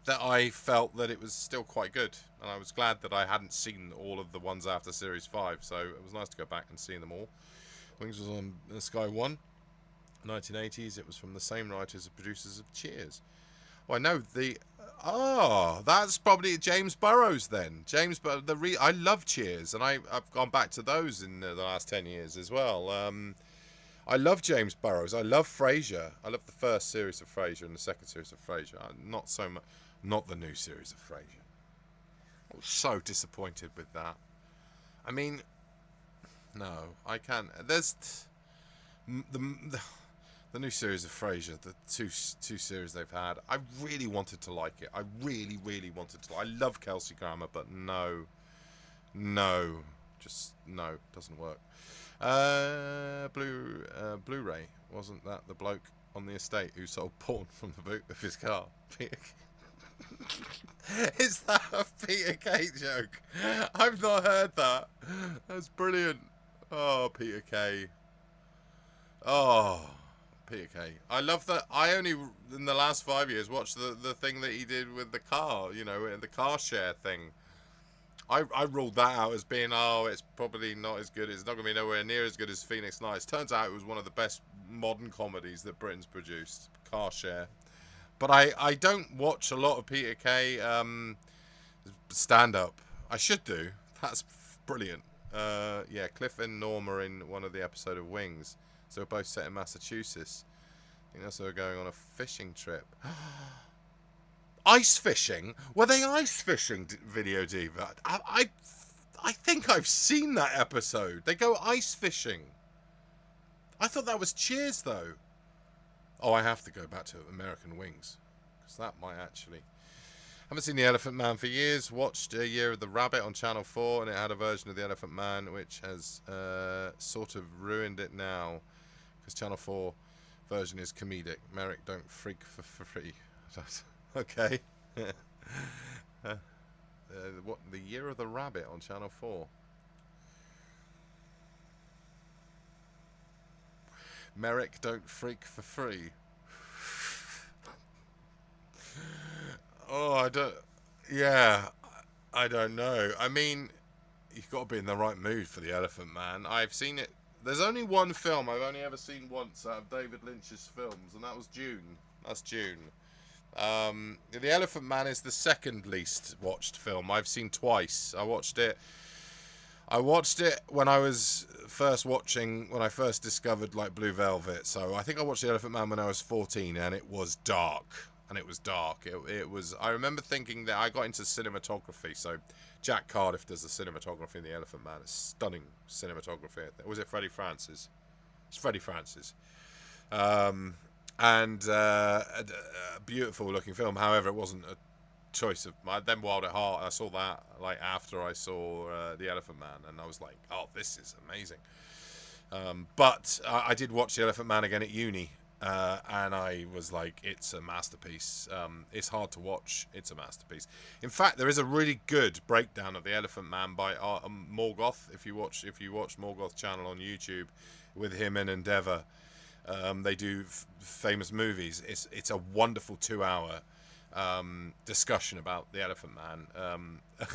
that I felt that it was still quite good, and I was glad that I hadn't seen all of the ones after Series 5, so it was nice to go back and see them all. Wings was on Sky 1, 1980s. It was from the same writers and producers of Cheers. Oh, I know the... Oh, that's probably James Burrows then. I love Cheers, and I've gone back to those in the last 10 years as well. I love James Burrows. I love Frasier. I love the first series of Frasier and the second series of Frasier. Not so much... Not the new series of Frasier. I was so disappointed with that. I mean, no, I can't. There's the new series of Frasier, the two series they've had. I really wanted to like it. I really, really wanted to. I love Kelsey Grammer, but no, just no, doesn't work. Blu-ray, wasn't that the bloke on the estate who sold porn from the boot of his car? Is that a Peter Kay joke? I've not heard that. That's brilliant. Oh, Peter Kay. Oh, Peter Kay. I love that. I only, in the last 5 years, watched the thing that he did with the car, you know, the car share thing. I ruled that out as being, it's probably not as good. It's not going to be nowhere near as good as Phoenix Nights. Turns out it was one of the best modern comedies that Britain's produced. Car Share. But I don't watch a lot of Peter Kay stand-up. I should do. That's brilliant. Yeah, Cliff and Norm are in one of the episode of Wings. So we're both set in Massachusetts. I think that's why we're going on a fishing trip. Ice fishing? Were they ice fishing, Video Diva? I think I've seen that episode. They go ice fishing. I thought that was Cheers, though. Oh, I have to go back to American Wings, because that might actually... Haven't seen The Elephant Man for years. Watched A Year of the Rabbit on Channel 4, and it had a version of The Elephant Man, which has sort of ruined it now, because Channel 4 version is comedic. Merrick, don't freak for free. Okay. What? The Year of the Rabbit on Channel 4. Merrick, don't freak for free. Oh, I don't... Yeah, I don't know. I mean, you've got to be in the right mood for The Elephant Man. I've seen it... There's only one film I've only ever seen once out of David Lynch's films, and that was June. That's June. The Elephant Man is the second least watched film. I've seen twice. I watched it when I was when I first discovered like Blue Velvet. So I think I watched The Elephant Man when I was 14, and it was dark. It was. I remember thinking that I got into cinematography. So Jack Cardiff does the cinematography in The Elephant Man. It's stunning cinematography. Or was it Freddie Francis? It's Freddie Francis. And a beautiful looking film. However, it wasn't a choice of mine. Then Wild at Heart, I saw that like after I saw The Elephant Man, and I was like, oh, this is amazing. But I did watch The Elephant Man again at uni, and I was like, it's a masterpiece. It's hard to watch. It's a masterpiece. In fact, there is a really good breakdown of The Elephant Man by Morgoth. If you watch Morgoth's channel on YouTube with him and Endeavour, they do famous movies. It's a wonderful 2-hour discussion about The Elephant Man,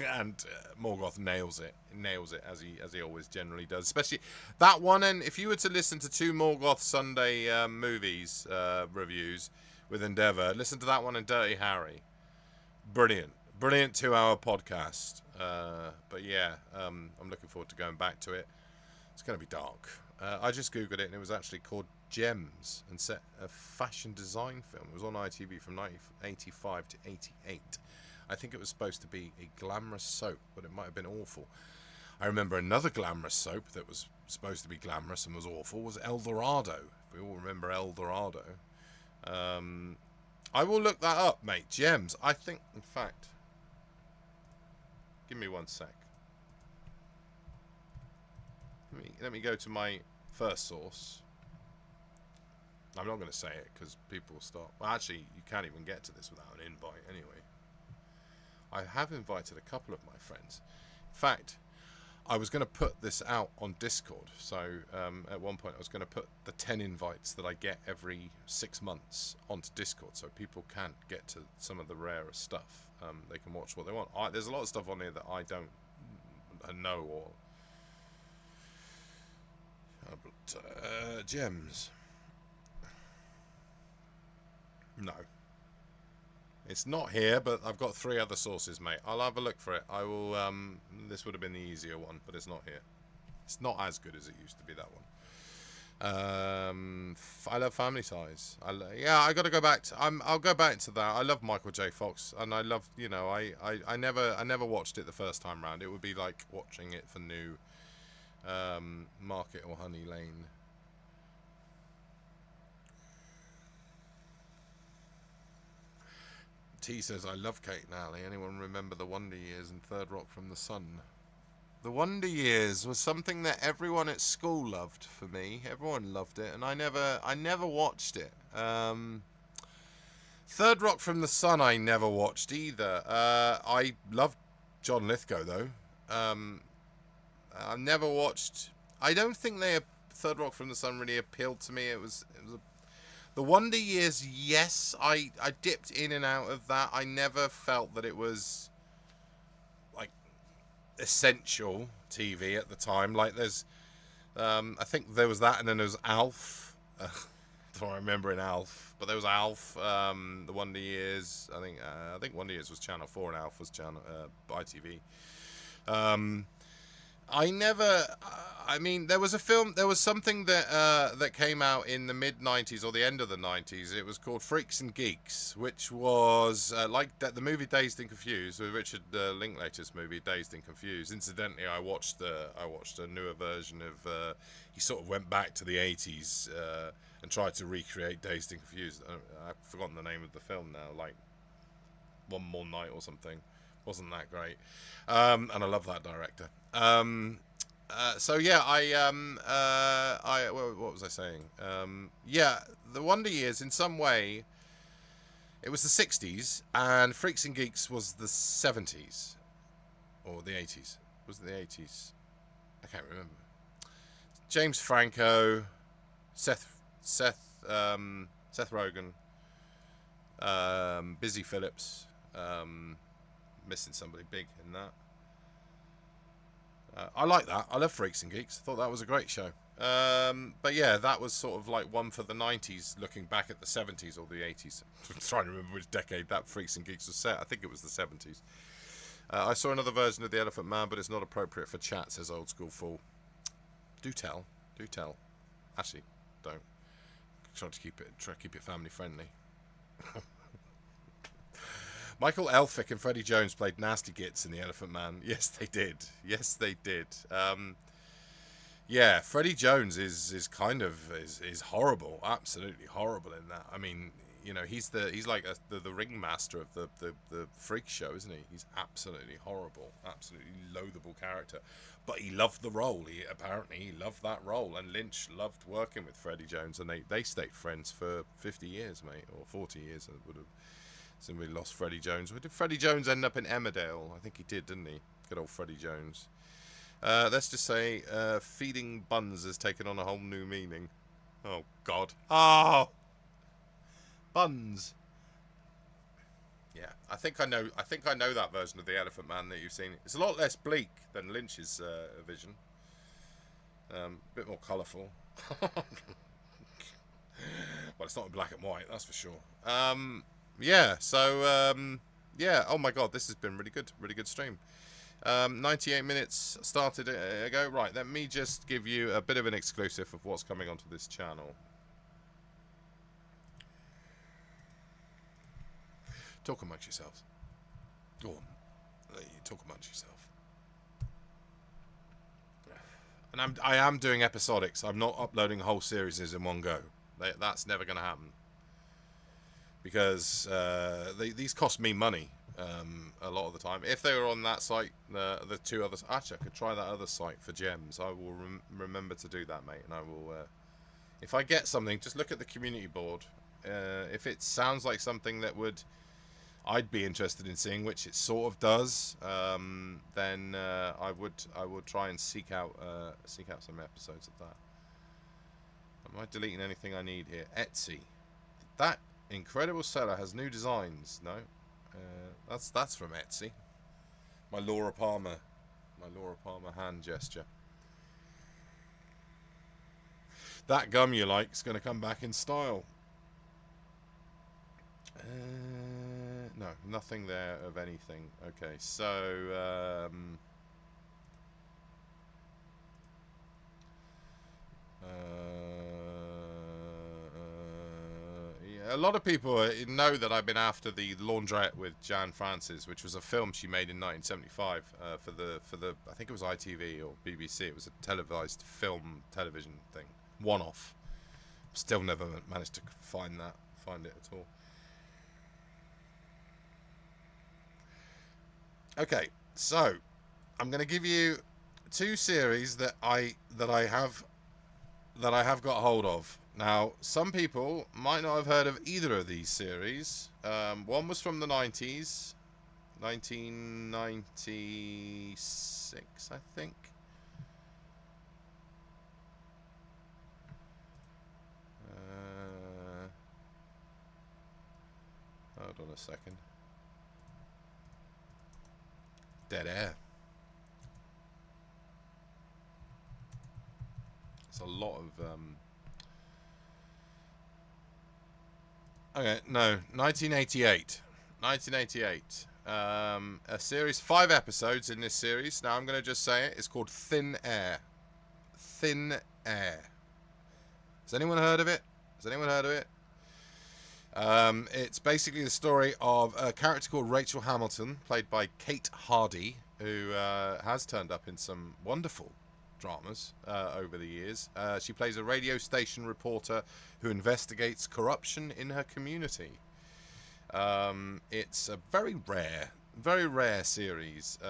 and Morgoth nails it as he always generally does, especially that one. And if you were to listen to 2 Morgoth Sunday movies reviews with Endeavour, listen to that one and Dirty Harry. Brilliant 2-hour podcast. But yeah, I'm looking forward to going back to it. It's going to be dark. I just googled it, and it was actually called Gems, and set a fashion design film. It was on ITV from 1985 to 88. I think it was supposed to be a glamorous soap, but it might have been awful. I remember another glamorous soap that was supposed to be glamorous and was awful was El Dorado. We all remember El Dorado. I will look that up, mate. Gems. I think, in fact, give me one sec. Let me go to my first source. I'm not going to say it because people will start. Well, actually, you can't even get to this without an invite anyway. I have invited a couple of my friends. In fact, I was going to put this out on Discord. So at one point I was going to put the 10 invites that I get every 6 months onto Discord, so people can get to some of the rarer stuff. They can watch what they want. There's a lot of stuff on here that I don't know or... gems. No. It's not here, but I've got 3 other sources, mate. I'll have a look for it. I will, this would have been the easier one, but it's not here. It's not as good as it used to be, that one. I love Family Ties. Yeah, I got to go back to, I'll go back to that. I love Michael J. Fox, and I love, you know, I never watched it the first time round. It would be like watching it for new, Market or Honey Lane. T says, I love Kate and Ali. Anyone remember the Wonder Years and Third Rock from the Sun? The Wonder Years was something that everyone at school loved for me. Everyone loved it, and I never watched it. Third Rock from the Sun I never watched either. I loved John Lithgow, though. I've never watched... I don't think Third Rock from the Sun really appealed to me. It was the Wonder Years, yes, I dipped in and out of that. I never felt that it was like essential TV at the time. Like there's, I think there was that, and then there was Alf. That's what I remember in Alf. But there was Alf, the Wonder Years. I think Wonder Years was Channel 4 and Alf was Channel ITV. I mean, there was something that came out in the mid-90s or the end of the 90s. It was called Freaks and Geeks, which was like the movie Dazed and Confused, with Richard Linklater's movie Dazed and Confused. Incidentally, I watched a newer version of, he sort of went back to the 80s and tried to recreate Dazed and Confused. I've forgotten the name of the film now, like One More Night or something. Wasn't that great, and I love that director. So yeah, what was I saying? Yeah, the Wonder Years, in some way, it was the 60s, and Freaks and Geeks was the 70s, or the 80s. Was it the 80s? I can't remember. James Franco, Seth Rogen, Busy Phillips. Missing somebody big in that. I like that. I love Freaks and Geeks. I thought that was a great show. But yeah, that was sort of like one for the 90s, looking back at the 70s or the 80s. I'm trying to remember which decade that Freaks and Geeks was set. I think it was the 70s. I saw another version of The Elephant Man, but it's not appropriate for chat, says Old School Fool. Do tell. Do tell. Actually, don't. Try to keep it family friendly. Michael Elphick and Freddie Jones played nasty gits in The Elephant Man. Yes, they did. Yes, they did. Yeah, Freddie Jones is kind of horrible, absolutely horrible in that. I mean, you know, he's like the ringmaster of the freak show, isn't he? He's absolutely horrible, absolutely loathable character. But he loved the role. He loved that role, and Lynch loved working with Freddie Jones, and they stayed friends for 50 years, mate, or 40 years. It would have. Somebody lost Freddie Jones. Did Freddie Jones end up in Emmerdale? I think he did, didn't he? Good old Freddie Jones. Let's just say feeding buns has taken on a whole new meaning. Oh, God. Oh! Buns. Yeah, I think I know that version of The Elephant Man that you've seen. It's a lot less bleak than Lynch's vision. A bit more colourful. Well, it's not in black and white, that's for sure. Yeah, so, yeah, oh my God, this has been really good stream. 98 minutes started ago. Right, let me just give you a bit of an exclusive of what's coming onto this channel. Talk amongst yourselves. Go on, talk amongst yourself. And I am doing episodics. I'm not uploading whole series in one go. That's never going to happen. Because these cost me money a lot of the time. If they were on that site, the 2 others... Actually, I could try that other site for gems. I will remember to do that, mate. And I will... if I get something, just look at the community board. If it sounds like something that would I'd be interested in seeing, which it sort of does, then I would try and seek out some episodes of that. Am I deleting anything I need here? Etsy. That incredible seller has new designs. No, that's from Etsy. My Laura Palmer hand gesture. That gum you like is going to come back in style. No, nothing there of anything. Okay, so yeah, a lot of people know that I've been after the Laundrette with Jan Francis, which was a film she made in 1975 for the I think it was ITV or BBC. It was a televised television thing, one-off. Still never managed to find it at all. Okay, so I'm going to give you two series that I have got hold of. Now, some people might not have heard of either of these series. One was from the 90s, 1996, I think. Hold on a second. Dead air. It's a lot of okay, no, 1988. 1988. A series, 5 episodes in this series. Now I'm going to just say it. It's called Thin Air. Thin Air. Has anyone heard of it? It's basically the story of a character called Rachel Hamilton, played by Kate Hardy, who has turned up in some wonderful dramas over the years. She plays a radio station reporter who investigates corruption in her community. It's a very rare series.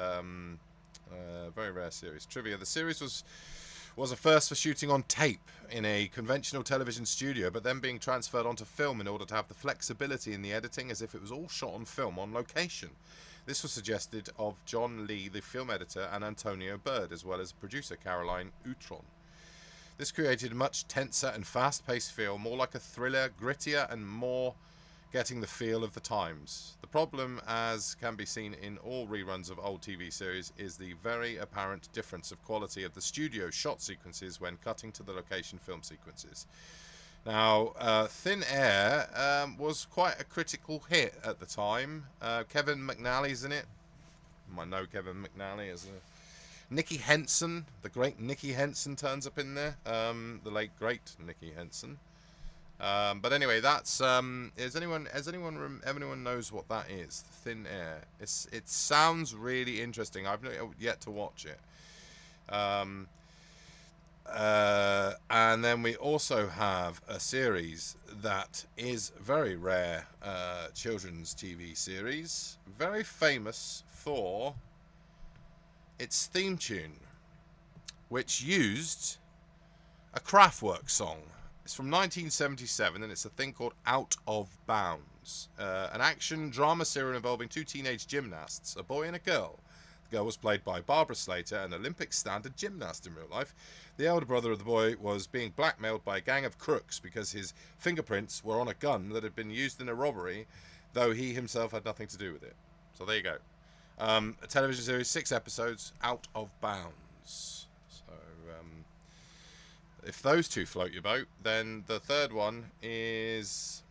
Very rare series. Trivia: the series was a first for shooting on tape in a conventional television studio, but then being transferred onto film in order to have the flexibility in the editing as if it was all shot on film on location. This was suggested of John Lee, the film editor, and Antonio Bird, as well as producer Caroline Utron. This created a much tenser and fast-paced feel, more like a thriller, grittier and more getting the feel of the times. The problem, as can be seen in all reruns of old TV series, is the very apparent difference of quality of the studio shot sequences when cutting to the location film sequences. Now, Thin Air was quite a critical hit at the time. Kevin McNally's in it. You might know Kevin McNally as Nicky Henson, the great Nicky Henson turns up in there. The late great Nicky Henson. But anyway, that's anyone knows what that is? Thin Air. It sounds really interesting. I've not yet to watch it. And then we also have a series that is very rare, children's TV series, very famous for its theme tune, which used a Kraftwerk song. It's from 1977, and it's a thing called Out of Bounds, an action drama serial involving 2 teenage gymnasts, a boy and a girl. The girl was played by Barbara Slater, an Olympic standard gymnast in real life. The elder brother of the boy was being blackmailed by a gang of crooks because his fingerprints were on a gun that had been used in a robbery, though he himself had nothing to do with it. So there you go. A television series, 6 episodes, Out of Bounds. So, if those two float your boat, then the third one is...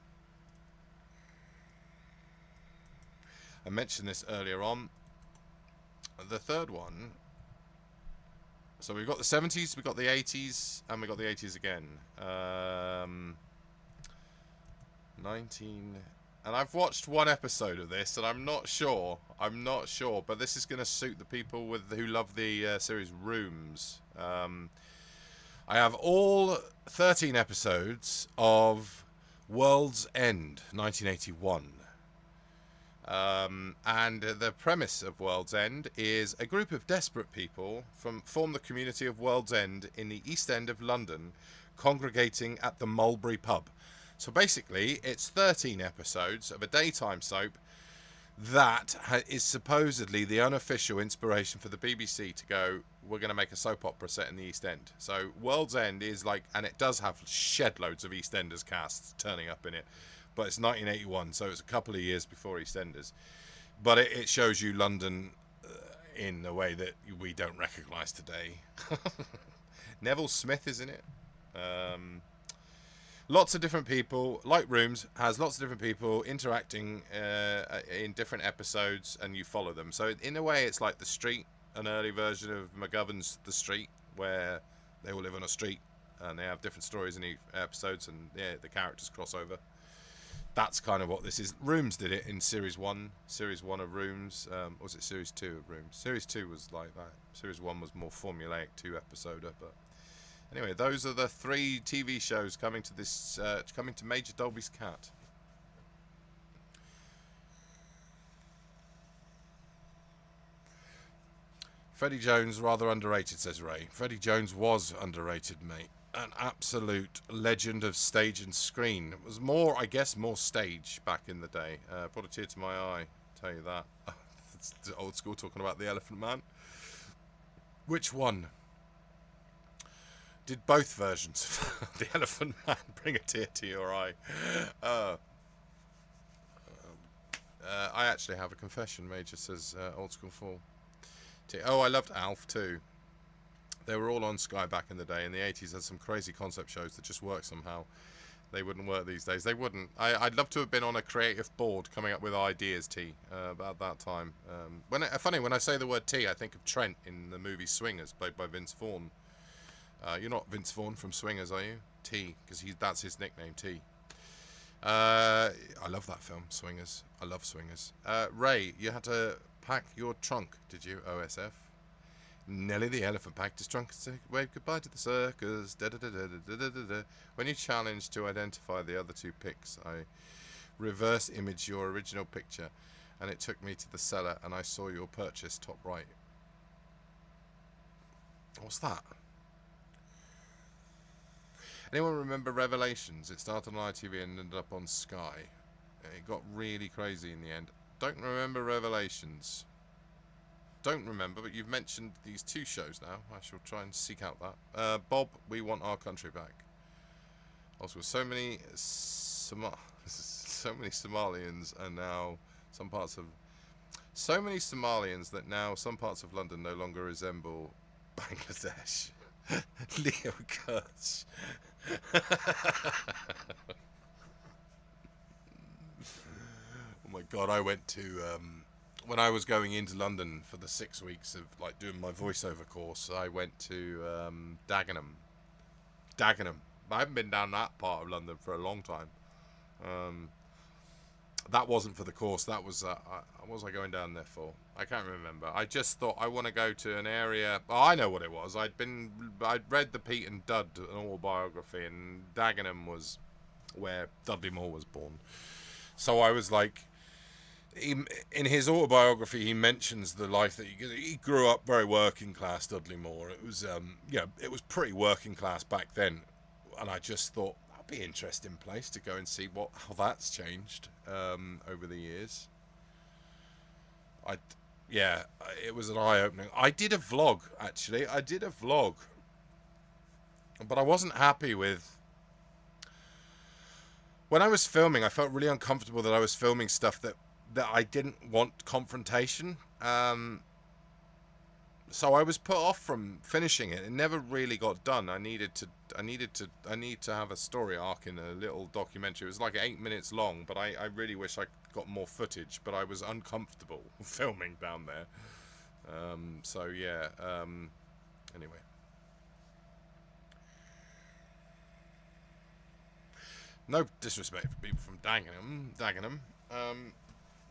I mentioned this earlier on. The third one... So we've got the 70s, we've got the 80s, and we've got the 80s again. 19... And I've watched one episode of this, and I'm not sure, but this is going to suit the people who love the series Rooms. I have all 13 episodes of World's End, 1981. And the premise of World's End is a group of desperate people form the community of World's End in the East End of London, congregating at the Mulberry Pub. So basically, it's 13 episodes of a daytime soap that is supposedly the unofficial inspiration for the BBC to go, we're going to make a soap opera set in the East End. So World's End is like, and it does have shed loads of EastEnders casts turning up in it, but it's 1981, so it's a couple of years before EastEnders. But it shows you London in a way that we don't recognise today. Neville Smith is in it. Lots of different people. Like Rooms has lots of different people interacting in different episodes, and you follow them. So in a way, it's like The Street, an early version of McGovern's The Street, where they all live on a street and they have different stories in each episodes, and yeah, the characters cross over. That's kind of what this is. Rooms did it in series one of Rooms. Or was it series 2 of Rooms? Series 2 was like that. Series 1 was more formulaic, 2-episoder. But anyway, those are the 3 TV shows coming to this, coming to Major Dolby's Cat. Freddie Jones rather underrated, says Ray. Freddie Jones was underrated, mate. An absolute legend of stage and screen. It was more, I guess, more stage back in the day. Brought a tear to my eye, tell you that. It's old school talking about the Elephant Man. Which one? Did both versions of the Elephant Man bring a tear to your eye? I actually have a confession, Major, says Old School 4. Oh, I loved Alf too. They were all on Sky back in the day. In the 80s, had some crazy concept shows that just work somehow. They wouldn't work these days. They wouldn't. I'd love to have been on a creative board coming up with ideas, T, about that time. Funny, when I say the word T, I think of Trent in the movie Swingers, played by Vince Vaughn. You're not Vince Vaughn from Swingers, are you? T, because that's his nickname, T. I love that film, Swingers. I love Swingers. Ray, you had to pack your trunk, did you, OSF? Nelly the elephant packed his trunk and said, wave goodbye to the circus. Da, da, da, da, da, da, da, da. When you challenged to identify the other 2 pics, I reverse imaged your original picture, and it took me to the cellar, and I saw your purchase top right. What's that? Anyone remember Revelations? It started on ITV and ended up on Sky. It got really crazy in the end. Don't remember Revelations. Don't remember, but you've mentioned these 2 shows now. I shall try and seek out that. Bob, we want our country back. Also, so many Somalians are now so many Somalians that now some parts of London no longer resemble Bangladesh. Leo Kurtz. Oh my God, I went to when I was going into London for the 6 weeks of like doing my voiceover course, I went to Dagenham. I haven't been down that part of London for a long time. That wasn't for the course. That was what was I going down there for? I can't remember. I just thought I want to go to an area. Oh, I know what it was. I'd read the Pete and Dud, an autobiography, and Dagenham was where Dudley Moore was born. So I was like, in his autobiography, he mentions the life that he grew up very working class. Dudley Moore. It was it was pretty working class back then, and I just thought that'd be an interesting place to go and see how that's changed over the years. It was an eye-opening. I did a vlog, actually. But I wasn't happy with. When I was filming, I felt really uncomfortable that I was filming stuff that I didn't want confrontation. So I was put off from finishing it. It never really got done. I need to have a story arc in a little documentary. It was like 8 minutes long, but I really wish I got more footage, but I was uncomfortable filming down there. Anyway. No disrespect for people from Dagenham.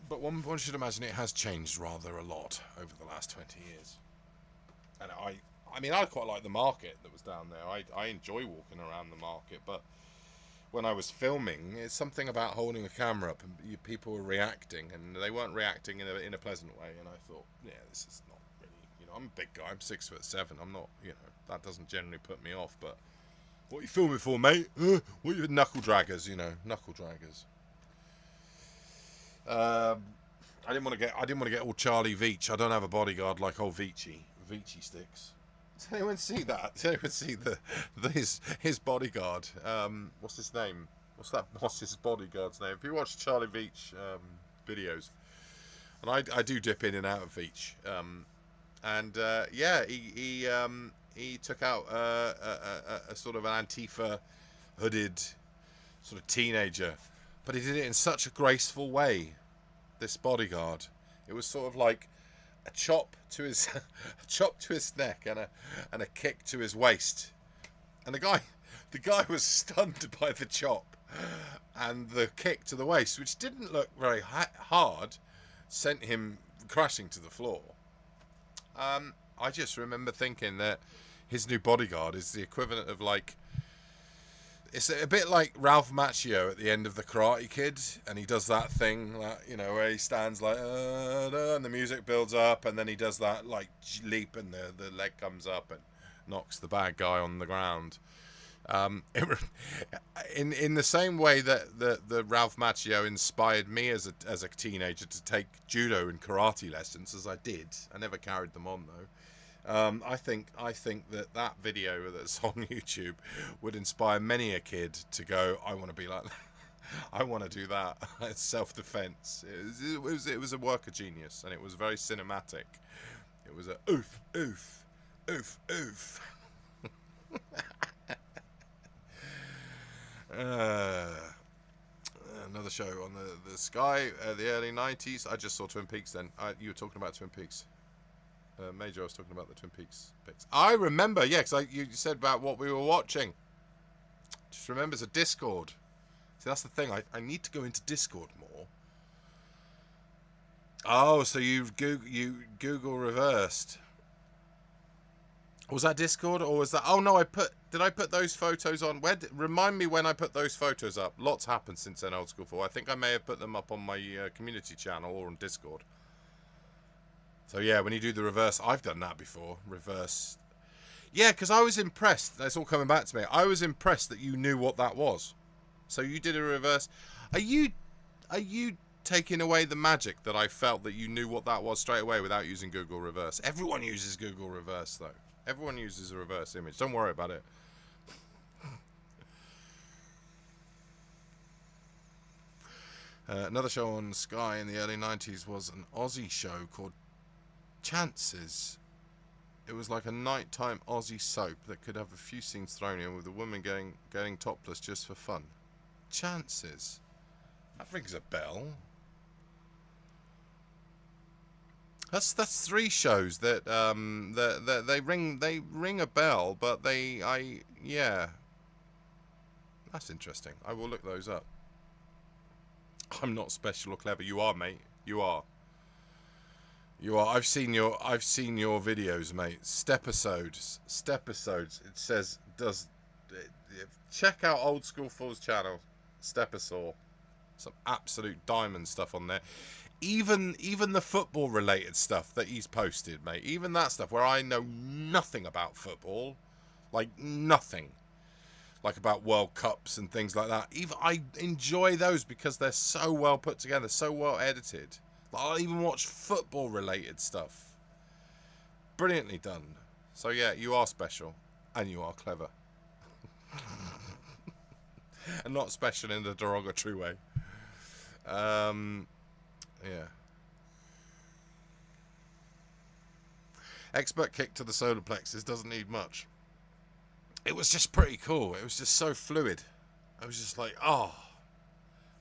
But one should imagine it has changed rather a lot over the last 20 years. And I quite like the market that was down there. I enjoy walking around the market, but when I was filming, it's something about holding a camera up and people were reacting, and they weren't reacting in a pleasant way. And I thought, this is not really, I'm a big guy. I'm 6'7". I'm not, that doesn't generally put me off. But what are you filming for, mate? What are you knuckle draggers? Knuckle draggers. I didn't want to get all Charlie Veach. I don't have a bodyguard like old Veachy sticks. Does anyone see that? Does anyone see his bodyguard? What's his name? What's his bodyguard's name? If you watch Charlie Veach videos, and I do dip in and out of Veach, yeah, he took out a sort of an Antifa hooded sort of teenager, but he did it in such a graceful way. This bodyguard, it was sort of like a chop to his neck and a kick to his waist, and the guy was stunned by the chop and the kick to the waist, which didn't look very hard, sent him crashing to the floor. I just remember thinking that his new bodyguard is the equivalent of like, it's a bit like Ralph Macchio at the end of The Karate Kid, and he does that thing, where he stands like, and the music builds up, and then he does that like leap, and the leg comes up and knocks the bad guy on the ground. In the same way that the Ralph Macchio inspired me as a teenager to take judo and karate lessons, as I did. I never carried them on though. I think that video that's on YouTube would inspire many a kid to go, I want to be like that. I want to do that. It's self-defense. It was a work of genius, and it was very cinematic. It was a oof, oof, oof, oof. Another show on the Sky, the early 90s. I just saw Twin Peaks then. You were talking about Twin Peaks. Major, I was talking about the Twin Peaks. I remember, yeah, because you said about what we were watching. Just remembers a Discord. See, that's the thing. I need to go into Discord more. Oh, so you Google reversed. Was that Discord, or was that? Oh no, did I put those photos on? Remind me when I put those photos up. Lots happened since then, Old School 4. I think I may have put them up on my community channel or on Discord. So yeah, when you do the reverse, I've done that before. Reverse. Yeah, because I was impressed. That's all coming back to me. I was impressed that you knew what that was. So you did a reverse. Are you taking away the magic that I felt that you knew what that was straight away without using Google Reverse? Everyone uses Google Reverse though. Everyone uses a reverse image. Don't worry about it. Another show on Sky in the early 90s was an Aussie show called Chances. It was like a nighttime Aussie soap that could have a few scenes thrown in with a woman getting topless just for fun. Chances. That rings a bell. That's three shows that they ring a bell, but yeah. That's interesting. I will look those up. I'm not special or clever. You are, mate. You are. I've seen your videos, mate. Stepisodes. It says check out Old School 4's channel. Stepisaw. Some absolute diamond stuff on there. Even the football related stuff that he's posted, mate. Even that stuff where I know nothing about football, like nothing, like about World Cups and things like that. Even I enjoy those because they're so well put together, so well edited. I'll even watch football related stuff. Brilliantly done. So yeah, you are special and you are clever. And not special in the derogatory way. Yeah. Expert kick to the solar plexus doesn't need much. It was just pretty cool. It was just so fluid. I was just like, oh.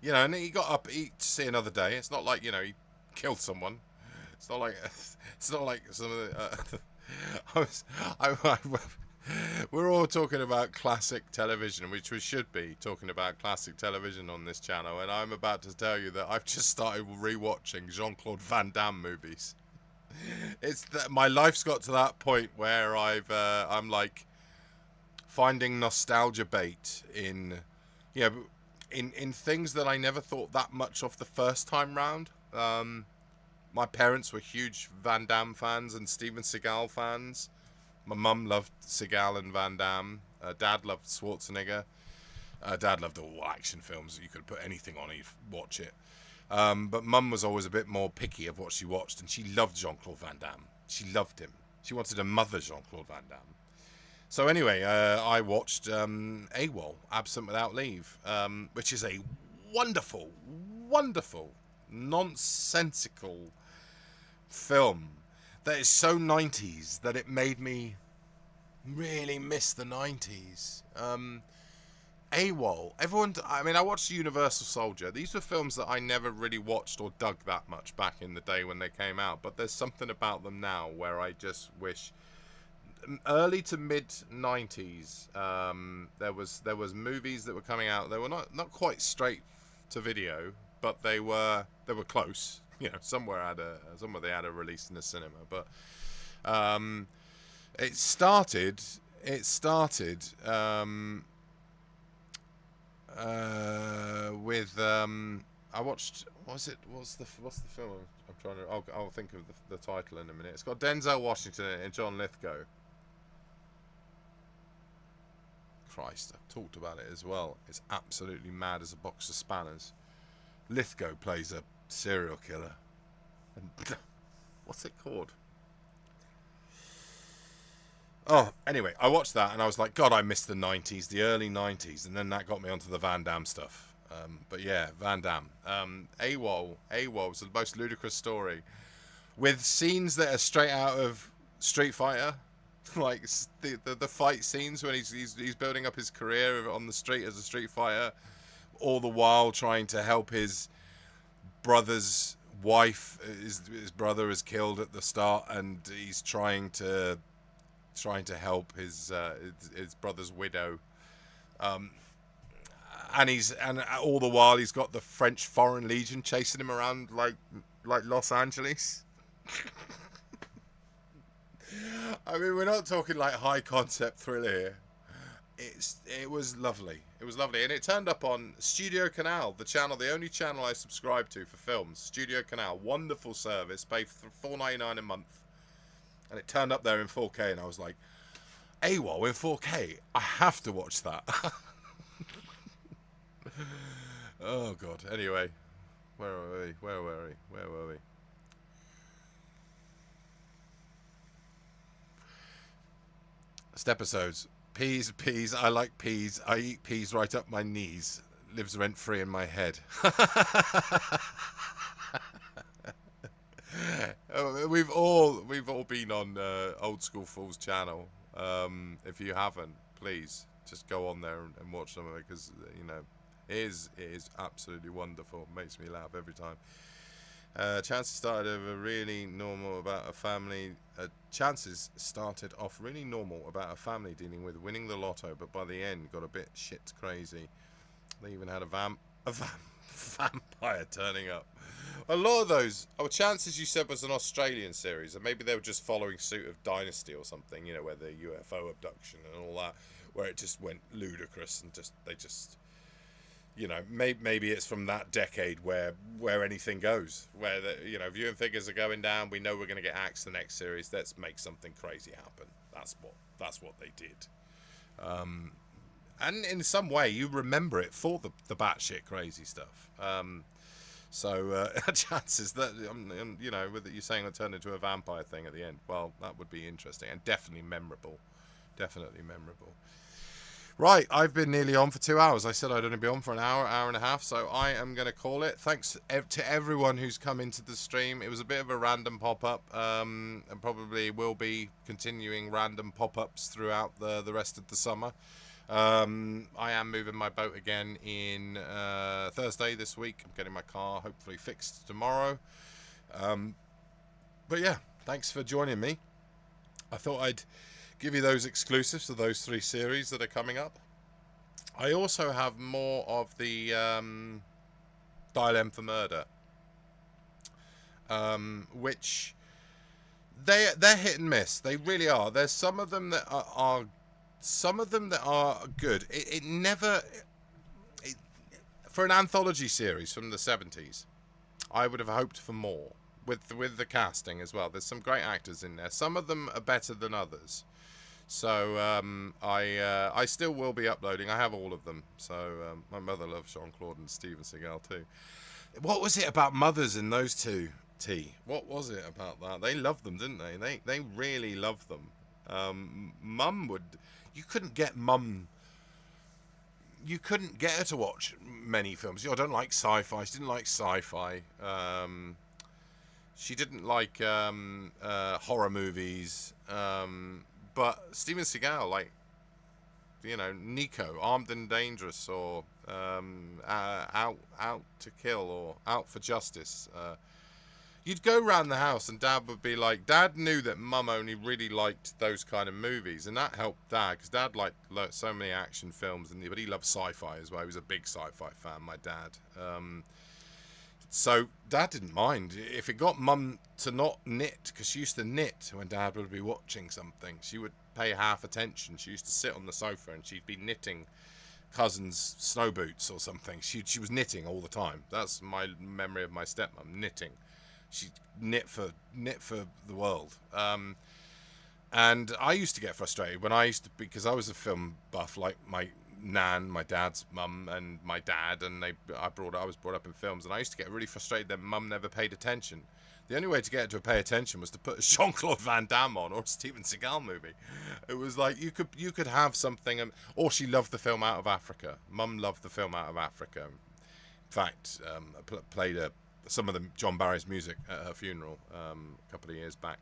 And he got up to see another day. It's not like, he killed someone. It's not like some of the we're all talking about classic television, which we should be talking about classic television on this channel, and I'm about to tell you that I've just started rewatching Jean-Claude Van Damme movies. It's that my life's got to that point where I'm like finding nostalgia bait in things that I never thought that much of the first time round. My parents were huge Van Damme fans and Steven Seagal fans. My mum loved Seagal and Van Damme. Dad loved Schwarzenegger. Dad loved all action films. You could put anything on, he'd watch it. But Mum was always a bit more picky of what she watched, and she loved Jean-Claude Van Damme. She loved him. She wanted a mother Jean-Claude Van Damme. So anyway, I watched AWOL, Absent Without Leave, which is a wonderful, wonderful, nonsensical film that is so 90s that it made me really miss the 90s. AWOL, everyone, I mean, I watched Universal Soldier. These were films that I never really watched or dug that much back in the day when they came out, but there's something about them now where I just wish... Early to mid 90s, there was movies that were coming out. They were not quite straight to video, but they were close. You know, somewhere they had a release in the cinema. But it started with I watched. What's the film? I'm trying to. I'll think of the title in a minute. It's got Denzel Washington and John Lithgow. Christ, I've talked about it as well. It's absolutely mad as a box of spanners. Lithgow plays a serial killer. And what's it called? Oh, anyway, I watched that and I was like, God, I missed the 90s, the early 90s, and then that got me onto the Van Damme stuff. But yeah, Van Damme. AWOL was the most ludicrous story, with scenes that are straight out of Street Fighter. Like the fight scenes when he's building up his career on the street as a street fighter, all the while trying to help his brother's wife. His brother is killed at the start, and he's trying to help his brother's widow. And all the while he's got the French Foreign Legion chasing him around like Los Angeles. I mean, we're not talking like high concept thriller here. It was lovely. It was lovely, and it turned up on Studio Canal, the only channel I subscribe to for films. Studio Canal, wonderful service, pay $4.99 a month, and it turned up there in 4K, and I was like, AWOL in 4K. I have to watch that. Oh God. Anyway, where were we? Stepisodes. Peas. I like peas. I eat peas right up my knees. Lives rent free in my head. We've all been on Old School Fools channel. If you haven't, please just go on there and watch some of it, because you know it is absolutely wonderful. Makes me laugh every time. Chances started off really normal about a family dealing with winning the lotto, but by the end got a bit shit crazy. They even had a vampire turning up. A lot of those Chances, you said, was an Australian series, and maybe they were just following suit of Dynasty or something, you know, where the UFO abduction and all that, where it just went ludicrous and they just you know, maybe it's from that decade where anything goes, where viewing figures are going down. We know we're going to get axed the next series. Let's make something crazy happen. That's what they did. And in some way, you remember it for the batshit crazy stuff. So chances that with you saying it turned into a vampire thing at the end, well, that would be interesting and definitely memorable. Right, I've been nearly on for 2 hours. I said I'd only be on for an hour and a half, so I am going to call it. Thanks to everyone who's come into the stream. It was a bit of a random pop-up, and probably will be continuing random pop-ups throughout the rest of the summer. I am moving my boat again in Thursday this week. I'm getting my car hopefully fixed tomorrow. But yeah, thanks for joining me. I thought I'd give you those exclusives to those 3 series that are coming up. I also have more of the Dial M for Murder, which they're hit and miss. They really are. There's some of them that are good. It never for an anthology series from the 70s. I would have hoped for more with the casting as well. There's some great actors in there. Some of them are better than others. So I still will be uploading. I have all of them. So my mother loves Jean-Claude and Steven Seagal too. What was it about mothers in those two? T. What was it about that? They loved them, didn't they? They really loved them. Mum would. You couldn't get mum. You couldn't get her to watch many films. I don't like sci-fi. She didn't like sci-fi. She didn't like horror movies. But Steven Seagal, like, Nico, Armed and Dangerous, or Out to Kill, or Out for Justice. You'd go around the house and Dad would be like, Dad knew that Mum only really liked those kind of movies, and that helped Dad, because Dad liked so many action films, but he loved sci-fi as well. He was a big sci-fi fan, my dad. So Dad didn't mind if it got Mum to not knit, because she used to knit when Dad would be watching something. She would pay half attention. She used to sit on the sofa and she'd be knitting Cousin's snow boots or something. She was knitting all the time. That's my memory of my stepmom, knitting. She knit for the world. And I used to get frustrated because I was a film buff, like my nan, my dad's mum, and my dad, and I was brought up in films, and I used to get really frustrated that Mum never paid attention. The only way to get her to pay attention was to put a Jean-Claude Van Damme on, or a Steven Seagal movie. It was like you could have something, or she loved the film Out of Africa. Mum loved the film Out of Africa. In fact, played some of John Barry's music at her funeral a couple of years back.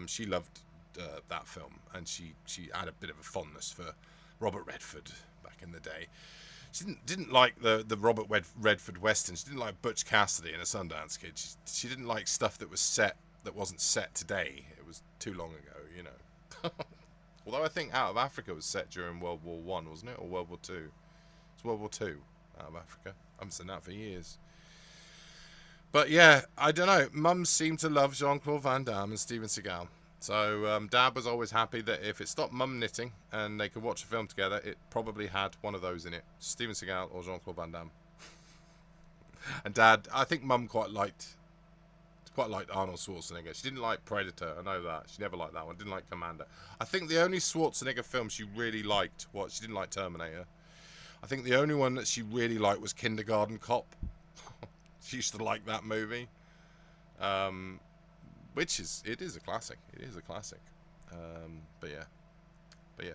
She loved that film, and she had a bit of a fondness for Robert Redford back in the day. She didn't like the Robert Redford westerns. She didn't like Butch Cassidy and a Sundance Kid. She didn't like stuff that wasn't set today. It was too long ago, Although I think Out of Africa was set during World War One, wasn't it, or World War Two? It's World War Two, Out of Africa. I haven't seen that for years. But yeah, I don't know. Mum seemed to love Jean-Claude Van Damme and Steven Seagal. So Dad was always happy that if it stopped Mum knitting and they could watch a film together, it probably had one of those in it. Steven Seagal or Jean-Claude Van Damme. And Dad, I think Mum quite liked Arnold Schwarzenegger. She didn't like Predator, I know that. She never liked that one. Didn't like Commander. I think the only Schwarzenegger film she really liked, she didn't like Terminator. I think the only one that she really liked was Kindergarten Cop. She used to like that movie. It is a classic. It is a classic. But yeah.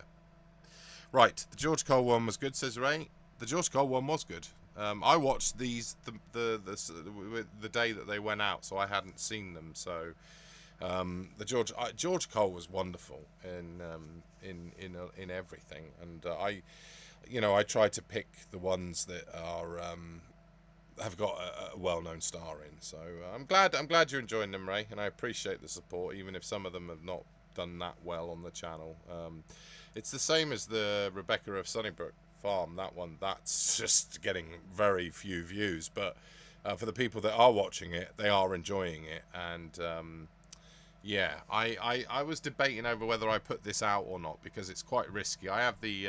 Right, the George Cole one was good, says Ray. The George Cole one was good. I watched these the day that they went out, so I hadn't seen them. So the George Cole was wonderful in everything, and I tried to pick the ones that are have got a well-known star in. So I'm glad you're enjoying them, Ray, and I appreciate the support, even if some of them have not done that well on the channel. It's the same as the Rebecca of Sunnybrook Farm. That's just getting very few views, but for the people that are watching it, they are enjoying it. And yeah, I was debating over whether I put this out or not, because it's quite risky. I have the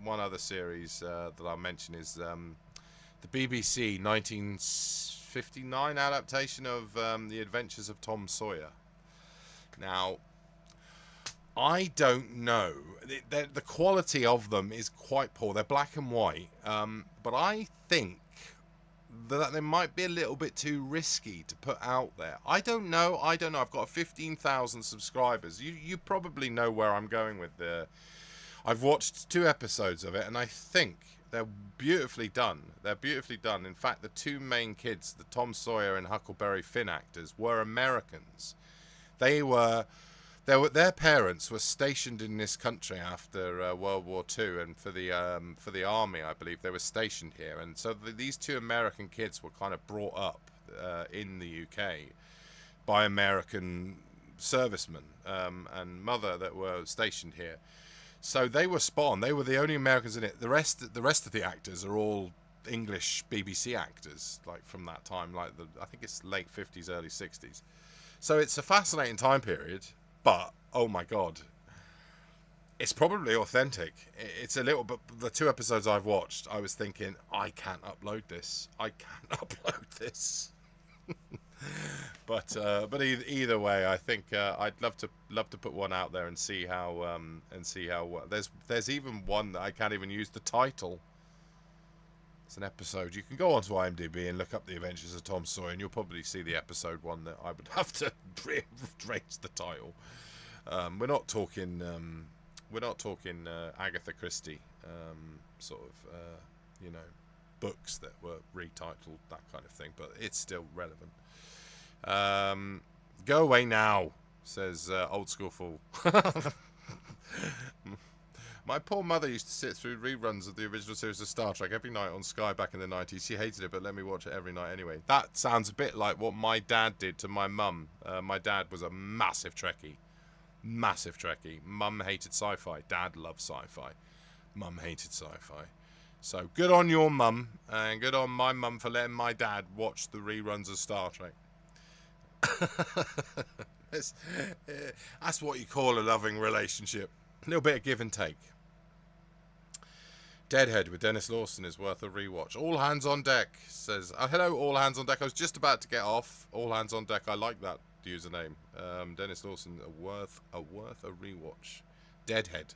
one other series that I'll mention is the BBC 1959 adaptation of The Adventures of Tom Sawyer. Now, I don't know. The quality of them is quite poor. They're black and white, but I think that they might be a little bit too risky to put out there. I don't know. I've got 15,000 subscribers. You probably know where I'm going with the. I've watched 2 episodes of it, and I think they're beautifully done. In fact, the 2 main kids, the Tom Sawyer and Huckleberry Finn actors, were Americans. Their parents were stationed in this country after World War II, and for the army, I believe they were stationed here. And so these 2 American kids were kind of brought up in the UK by American servicemen and mother that were stationed here. So they were spot on. They were the only Americans in it. The rest of the actors are all English BBC actors, like from that time, like I think it's late 50s, early 60s. So it's a fascinating time period, but oh my god, it's probably authentic. It's a little, but the 2 episodes I've watched, I was thinking, I can't upload this. But either way, I think I'd love to put one out there and see how there's even one that I can't even use the title. It's an episode. You can go onto IMDb and look up The Adventures of Tom Sawyer, and you'll probably see the episode one that I would have to raise the title. We're not talking Agatha Christie sort of books that were retitled, that kind of thing, but it's still relevant. Go away now, says Old School Fool. My poor mother used to sit through reruns of the original series of Star Trek every night on Sky back in the 90s. She hated it, but let me watch it every night anyway. That sounds a bit like what my dad did to my mum. My dad was a massive Trekkie. Massive Trekkie. Mum hated sci-fi. Dad loved sci-fi. Mum hated sci-fi. So good on your mum, and good on my mum for letting my dad watch the reruns of Star Trek. That's what you call a loving relationship. A little bit of give and take. Deadhead with Dennis Lawson is worth a rewatch. All Hands on Deck says, hello, All Hands on Deck. I was just about to get off. All Hands on Deck. I like that username. Dennis Lawson, worth a rewatch. Deadhead.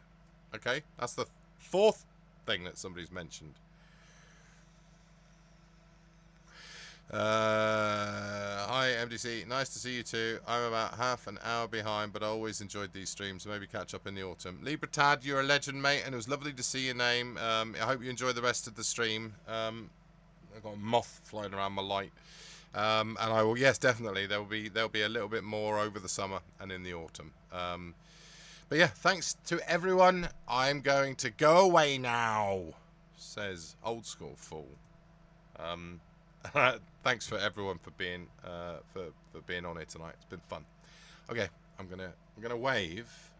Okay, that's the fourth thing that somebody's mentioned. Hi MDC, nice to see you too. I'm about half an hour behind, but I always enjoyed these streams, so maybe catch up in the autumn. Libra Tad, you're a legend, mate, and it was lovely to see your name. I hope you enjoy the rest of the stream. I've got a moth flying around my light, and I will, yes, definitely, there'll be a little bit more over the summer and in the autumn. But yeah, thanks to everyone. I'm going to go away now, says Old School Fool. Thanks for everyone for being being on here tonight. It's been fun. Okay, I'm gonna wave.